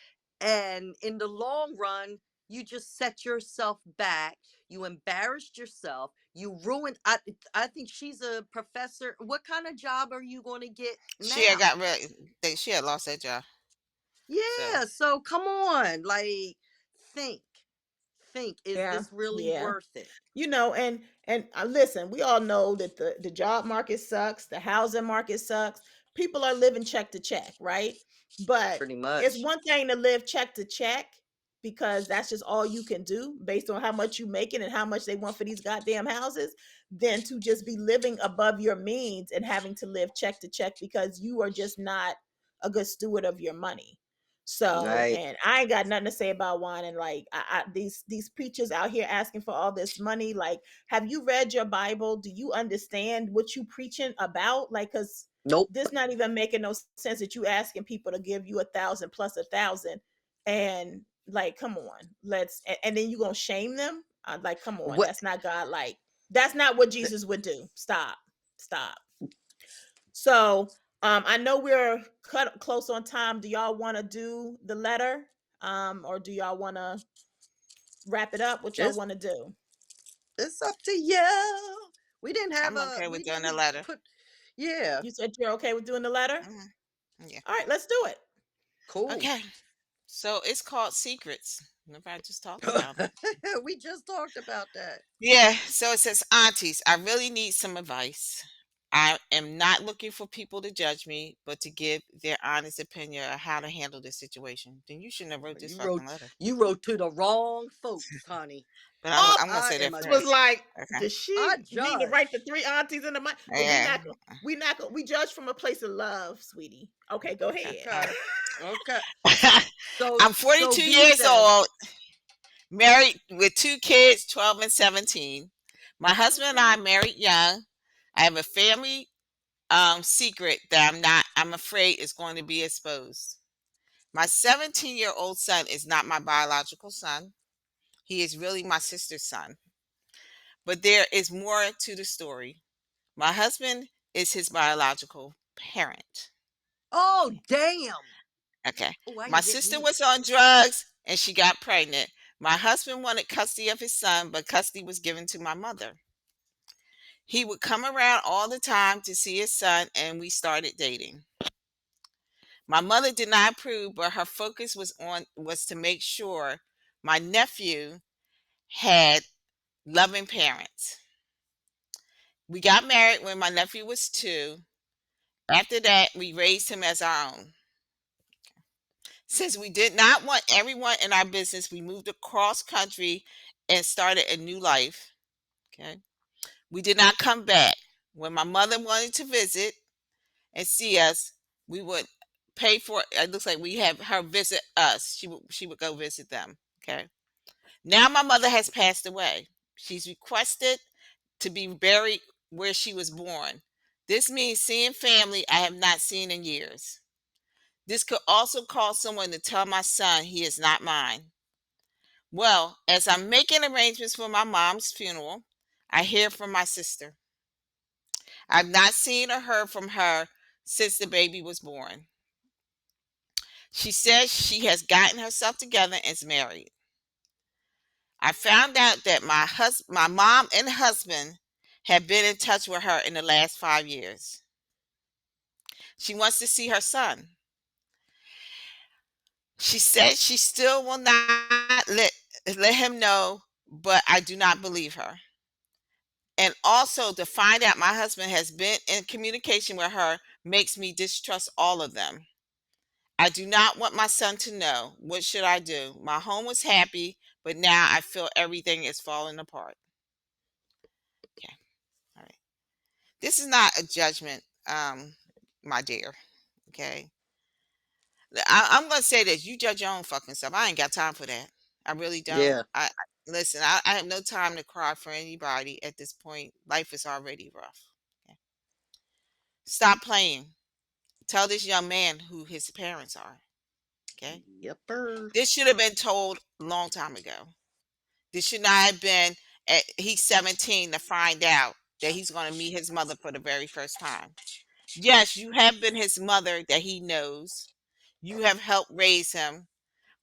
And in the long run, you just set yourself back. You embarrassed yourself. You ruined. I think she's a professor. What kind of job are you going to get She had now? got really. She had lost that job. So Yeah. So come on. Like, think. Think. Is Yeah. this really Yeah. worth it? And listen, we all know that the job market sucks, the housing market sucks. People are living check to check, right? But Pretty it's much. one thing to live check to check because that's just all you can do based on how much you making and how much they want for these goddamn houses, than to just be living above your means and having to live check to check because you are just not a good steward of your money. So, Right. and I ain't got nothing to say about wine. And like, these preachers out here asking for all this money. Like, have you read your Bible? Do you understand what you preaching about? Like, cause Nope. this not even making no sense that you asking people to give you 1,000 plus 1,000, and like, come on, and then you gonna shame them? Like, come on, What? that's not God. Like, that's not what Jesus would do. Stop, stop. So, I know we're cut close on time. Do y'all want to do the letter, or do y'all want to wrap it up? What y'all It's want to do? it's up to you. We didn't have I'm a. okay We with doing the didn't letter. put. Yeah. You said you're okay with doing the letter. Mhm. Yeah. All right, let's do it. Cool. Okay. So it's called Secrets. Remember, I just talked about it. We just talked about that. Yeah. So it says, Aunties, I really need some advice. I am not looking for people to judge me, but to give their honest opinion of how to handle this situation. Then you shouldn't have wrote this You fucking wrote. letter. You wrote to the wrong folks, honey. But All I'm gonna I say that am a. was first. like, Okay. did she I mean to write the judge. three aunties in the mind? But Yeah. we judge from a place of love, sweetie. Okay, go Okay. ahead. All Okay. Okay. right. So I'm so 42 V years says. old, married with two kids, 12 and 17. My husband and I Okay. married young. I have a family secret that I'm afraid is going to be exposed. My 17-year-old son is not my biological son. He is really my sister's son. But there is more to the story. My husband is his biological parent. Oh damn. Okay. Oh, I My ain't get sister me. was on drugs and she got pregnant. My husband wanted custody of his son, but custody was given to my mother. He would come around all the time to see his son, and we started dating. My mother did not approve, but her focus was to make sure my nephew had loving parents. We got married when my nephew was 2. After that, we raised him as our own. Since we did not want everyone in our business, we moved across country and started a new life. Okay. We did not come back. When my mother wanted to visit and see us, we would pay for it. It looks like we have her visit us. She would go visit them. Okay. Now my mother has passed away. She's requested to be buried where she was born. This means seeing family I have not seen in years. This could also cause someone to tell my son he is not mine. Well, as I'm making arrangements for my mom's funeral, I hear from my sister. I've not seen or heard from her since the baby was born. She says she has gotten herself together and is married. I found out that my mom and husband have been in touch with her in the last 5 years. She wants to see her son. She said she still will not let him know, but I do not believe her. And also to find out my husband has been in communication with her makes me distrust all of them. I do not want my son to know. What should I do? My home was happy, but now I feel everything is falling apart. Okay. All right. This is not a judgment, my dear. Okay. I'm gonna say this. You judge your own fucking self. I ain't got time for that. I really don't. Yeah. Listen. I have no time to cry for anybody at this point. Life is already rough. Okay. Stop playing. Tell this young man who his parents are. Okay. Yepper. This should have been told a long time ago. This should not have been he's 17 to find out that he's going to meet his mother for the very first time. Yes, you have been his mother that he knows. You have helped raise him,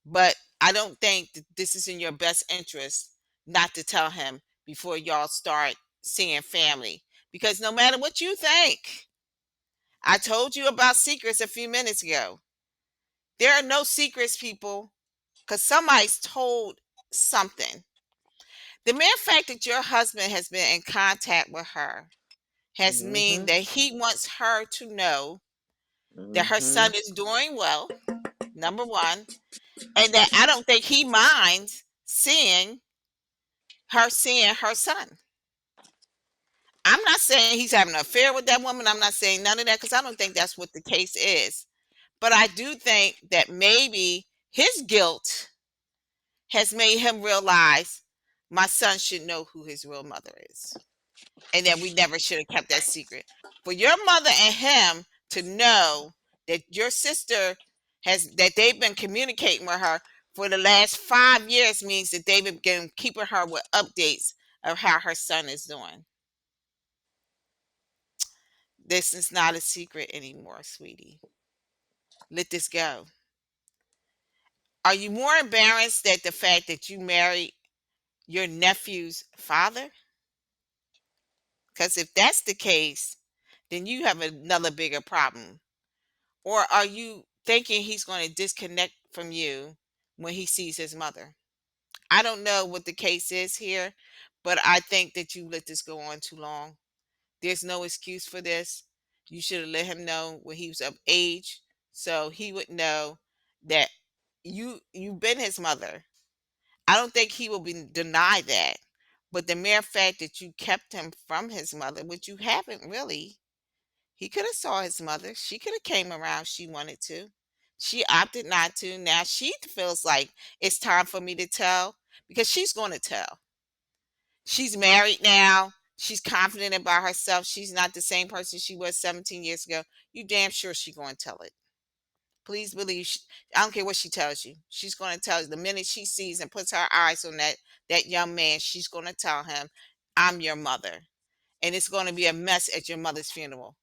but I don't think that this is in your best interest not to tell him before y'all start seeing family. Because no matter what you think, I told you about secrets a few minutes ago. There are no secrets, people, because somebody's told something. The mere fact that your husband has been in contact with her has mean Mm-hmm. that he wants her to know that her Mm-hmm. son is doing well, number one, and that I don't think he minds seeing her son. I'm not saying he's having an affair with that woman. I'm not saying none of that because I don't think that's what the case is. But I do think that maybe his guilt has made him realize my son should know who his real mother is, and that we never should have kept that secret. For your mother and him to know that your sister that they've been communicating with her for the last 5 years means that they've been keeping her with updates of how her son is doing. This is not a secret anymore, sweetie. Let this go. Are you more embarrassed at the fact that you married your nephew's father? Because if that's the case, then you have another bigger problem. Or are you thinking he's going to disconnect from you when he sees his mother? I don't know what the case is here, but I think that you let this go on too long. There's no excuse for this. You should have let him know when he was of age so he would know that you've been his mother. I don't think he will be denied that. But the mere fact that you kept him from his mother, which you haven't really, he could have saw his mother. She could have came around if she wanted to. She opted not to. Now she feels like it's time for me to tell because she's going to tell. She's married now. She's confident about herself. She's not the same person she was 17 years ago. You damn sure she's going to tell it. Please believe. I don't care what she tells you. She's going to tell you the minute she sees and puts her eyes on that young man. She's going to tell him, "I'm your mother," and it's going to be a mess at your mother's funeral.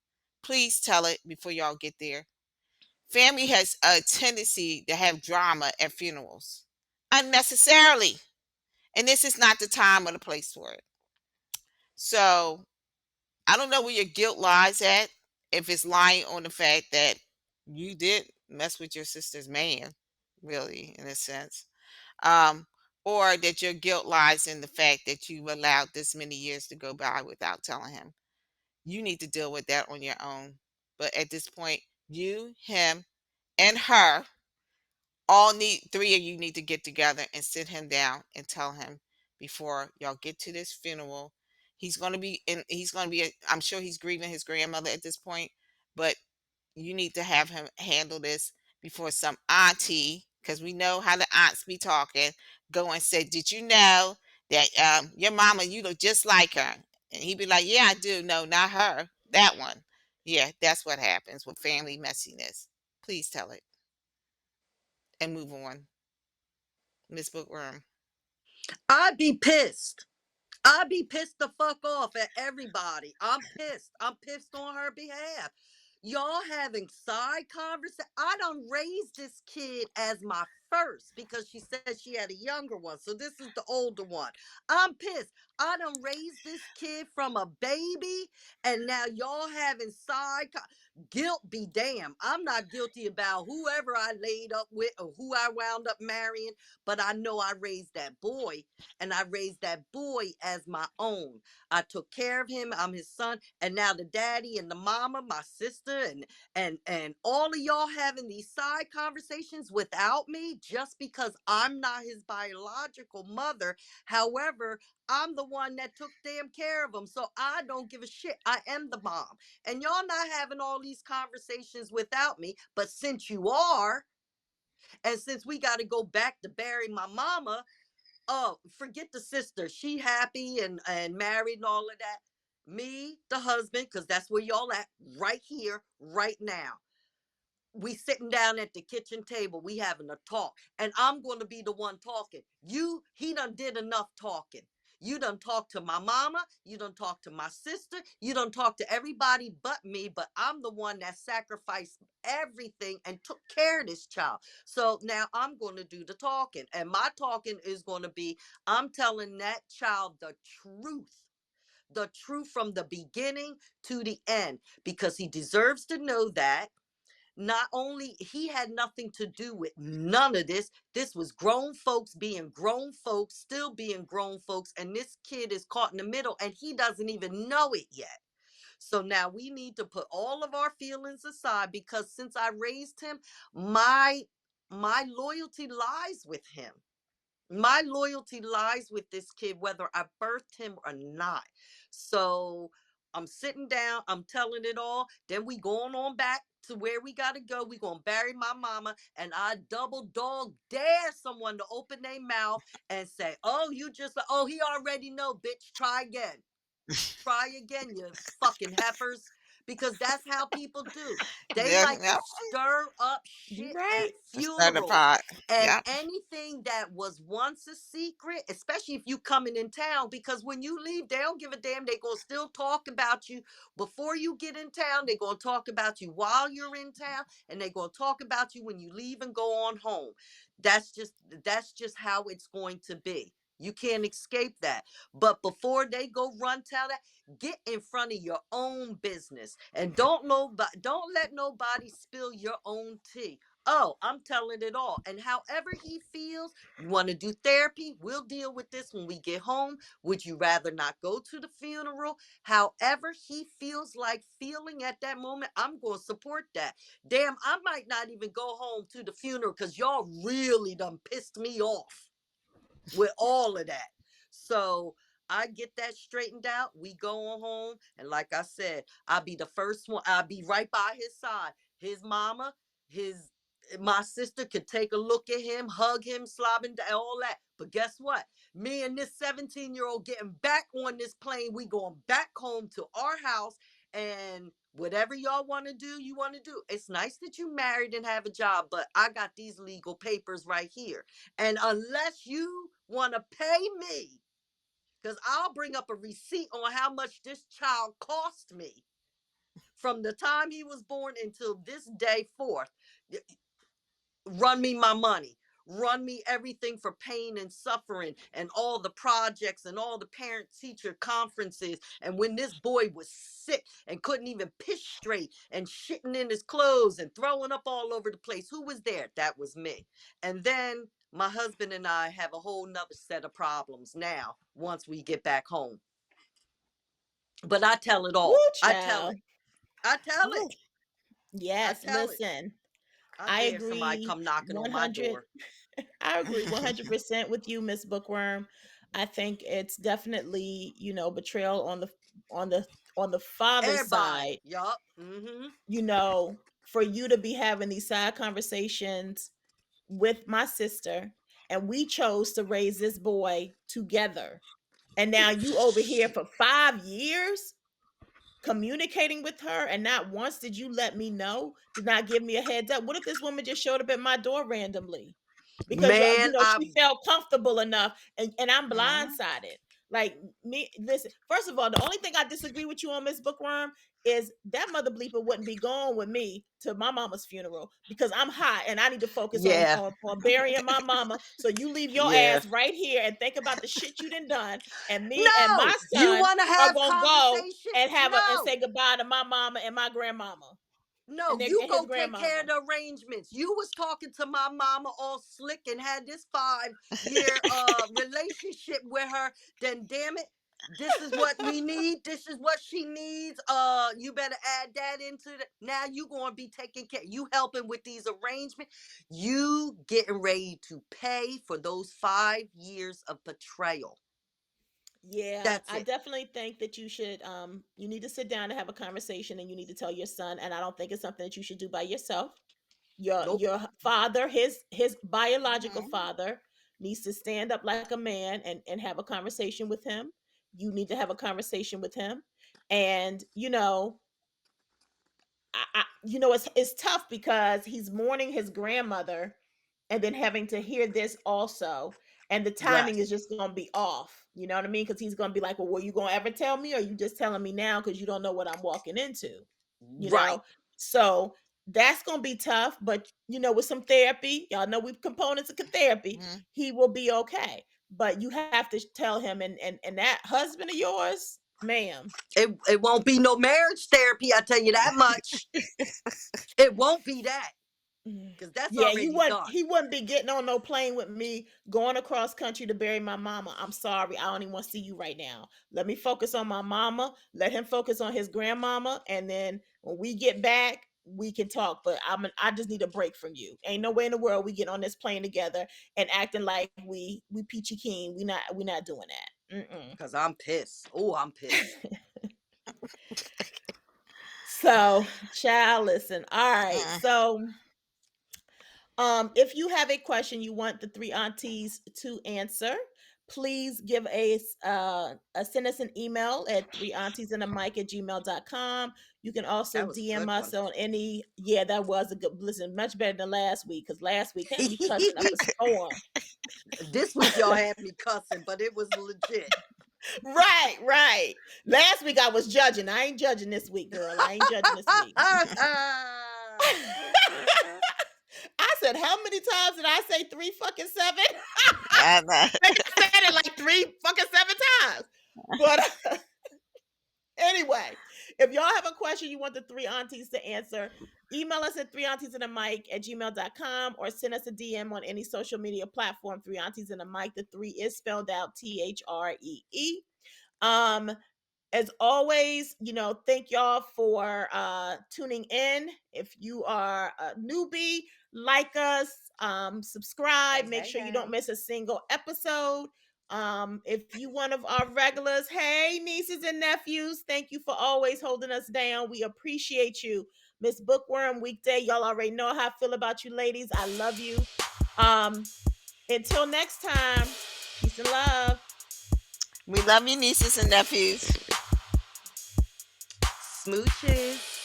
Please tell it before y'all get there. Family has a tendency to have drama at funerals unnecessarily, and this is not the time or the place for it. So I don't know where your guilt lies at. If it's lying on the fact that you did mess with your sister's man, really, in a sense, um, or that your guilt lies in the fact that you allowed this many years to go by without telling him. You need to deal with that on your own. But at this point, you, him, and her three of you need to get together and sit him down and tell him before y'all get to this funeral. I'm sure he's grieving his grandmother at this point, but you need to have him handle this before some auntie, because we know how the aunts be talking, go and say, "Did you know that your mama, you look just like her?" And he'd be like, "Yeah, I do." No, not her. That one. Yeah, that's what happens with family messiness. Please tell it and move on, Miss Bookworm. I'd be pissed. I'd be pissed the fuck off at everybody. I'm pissed. I'm pissed on her behalf. Y'all having side conversation. I done raised this kid as my first because she said she had a younger one. So this is the older one. I'm pissed. I done raised this kid from a baby and now y'all having guilt be damned. I'm not guilty about whoever I laid up with or who I wound up marrying, but I know I raised that boy and I raised that boy as my own. I took care of him. I'm his son, and now the daddy and the mama, my sister, and all of y'all having these side conversations without me just because I'm not his biological mother. However, I'm the one that took damn care of him, so I don't give a shit. I am the mom, and y'all not having all these conversations without me. But since you are, and since we got to go back to bury my mama, oh, forget the sister. She happy and married and all of that. Me, the husband, because that's where y'all at right here, right now. We sitting down at the kitchen table. We having a talk, and I'm going to be the one talking. He done did enough talking. You done talked to my mama. You done talked to my sister. You done talked to everybody but me. But I'm the one that sacrificed everything and took care of this child. So now I'm going to do the talking, and my talking is going to be I'm telling that child the truth from the beginning to the end, because he deserves to know that not only he had nothing to do with none of this. This was grown folks being grown folks, still being grown folks, and this kid is caught in the middle and he doesn't even know it yet. So now we need to put all of our feelings aside, because since I raised him, my my loyalty lies with him. My loyalty lies with this kid, whether I birthed him or not. So I'm sitting down, I'm telling it all. Then we going on back to where we gotta go. We gonna bury my mama, and I double dog dare someone to open their mouth and say, "Oh, oh, he already know, bitch. Try again." Try again, you fucking heifers. Because that's how people do. They Yeah, like to yep. stir up You shit right. at Stir the funerals. pot. And Yep. anything that was once a secret, especially if you coming in town, because when you leave, they don't give a damn. They gonna still talk about you before you get in town. They gonna talk about you while you're in town, and they gonna talk about you when you leave and go on home. That's just that's just how it's going to be. You can't escape that. But before they go run tell that, get in front of your own business and don't let nobody spill your own tea. Oh, I'm telling it all. And however he feels, you want to do therapy, we'll deal with this when we get home. Would you rather not go to the funeral? However he feels like feeling at that moment, I'm going to support that. Damn, I might not even go home to the funeral because y'all really done pissed me off with all of that. So I get that straightened out. We go on home. And like I said, I'll be the first one. I'll be right by his side. His mama, his my sister could take a look at him, hug him, slob him down, all that. But guess what? Me and this 17-year-old getting back on this plane. We going back home to our house. And whatever y'all want to do, you want to do. It's nice that you married and have a job, but I got these legal papers right here. And unless you want to pay me, because I'll bring up a receipt on how much this child cost me from the time he was born until this day forth. Run me my money. Run me everything for pain and suffering and all the projects and all the parent teacher conferences. And when this boy was sick and couldn't even piss straight and shitting in his clothes and throwing up all over the place, who was there? That was me. And then my husband and I have a whole nother set of problems now once we get back home. But I tell it Woo, all. I tell child. it. I tell it. Woo. I Yes, tell it. listen. I I dare somebody agree come knocking on my 100. door. I agree 100% with you, Miss Bookworm. I think it's definitely, betrayal on the on the father's Everybody. side, Yup. Mm-hmm. for you to be having these side conversations with my sister, and we chose to raise this boy together. And now you over here for 5 years communicating with her, and not once did you let me know, did not give me a heads up. What if this woman just showed up at my door randomly? Because Man, I she felt comfortable enough, and I'm Mhm. blindsided. Like me, listen. First of all, the only thing I disagree with you on, Miss Bookworm, is that mother bleeper wouldn't be going with me to my mama's funeral because I'm hot and I need to focus on yeah, burying my mama. So you leave your yeah. ass right here and think about the shit you done. And me and my No, you son want to are have gonna go conversation? and No, say goodbye to my mama and my grandmama no, and, you and his go take care grandmama. of the arrangements. You was talking to my mama all slick and had this 5 year relationship with her. Then damn it, this is what we need. This is what she needs. You better add that into the. Now you gonna be taking care. You helping with these arrangements. You getting ready to pay for those 5 years of betrayal. Yeah, That's I it. definitely think that you need to sit down and have a conversation, and you need to tell your son, and I don't think it's something that you should do by yourself. Nope. Your father, his biological Mhm. father, needs to stand up like a man and have a conversation with him. You need to have a conversation with him. And it's tough because he's mourning his grandmother and then having to hear this also, and the Right. timing is just going to be off, you know what I mean? Because he's going to be like, well, were you going to ever tell me, or are you just telling me now because you don't know what I'm walking into, you Right. know? So that's going to be tough, but with some therapy, y'all know we've components of therapy, Mhm. he will be okay. But you have to tell him, and that husband of yours, ma'am. It won't be no marriage therapy, I tell you that much. It won't be that because that's Yeah, already done. he wouldn't be getting on no plane with me going across country to bury my mama. I'm sorry. I don't even want to see you right now. Let me focus on my mama. Let him focus on his grandmama, and then when we get back, we can talk. But I just need a break from you. Ain't no way in the world we get on this plane together and acting like we peachy keen. We not doing that. Mm-mm. Because I'm pissed. Oh, I'm pissed. So, child, listen. All right. Mm. So if you have a question you want the three aunties to answer, please send us an email at threeauntiesandamic@gmail.com. You can also That was a DM good us one. on yeah, that was a good listen, much better than last week, because last week had me cussing up a storm. This week y'all had me cussing, but it was legit. Right, right. Last week I was judging. I ain't judging this week, girl. I ain't judging this week. I said, how many times did I say 3 fucking 7? I know. I think I said it like 3 fucking 7 times. But anyway, if y'all have a question you want the three aunties to answer, email us at threeauntiesandamic@gmail.com or send us a DM on any social media platform. Three Aunties and a Mic. The three is spelled out THREE. Um, as always, thank y'all for tuning in. If you are a newbie, like us, subscribe, Hey, make hey, sure you don't hey. miss a single episode. If you one of our regulars, hey nieces and nephews, thank you for always holding us down. We appreciate you. Miss Bookworm weekday, y'all already know how I feel about you ladies. I love you. um until next time, peace and love. We love you, nieces and nephews. Smooches.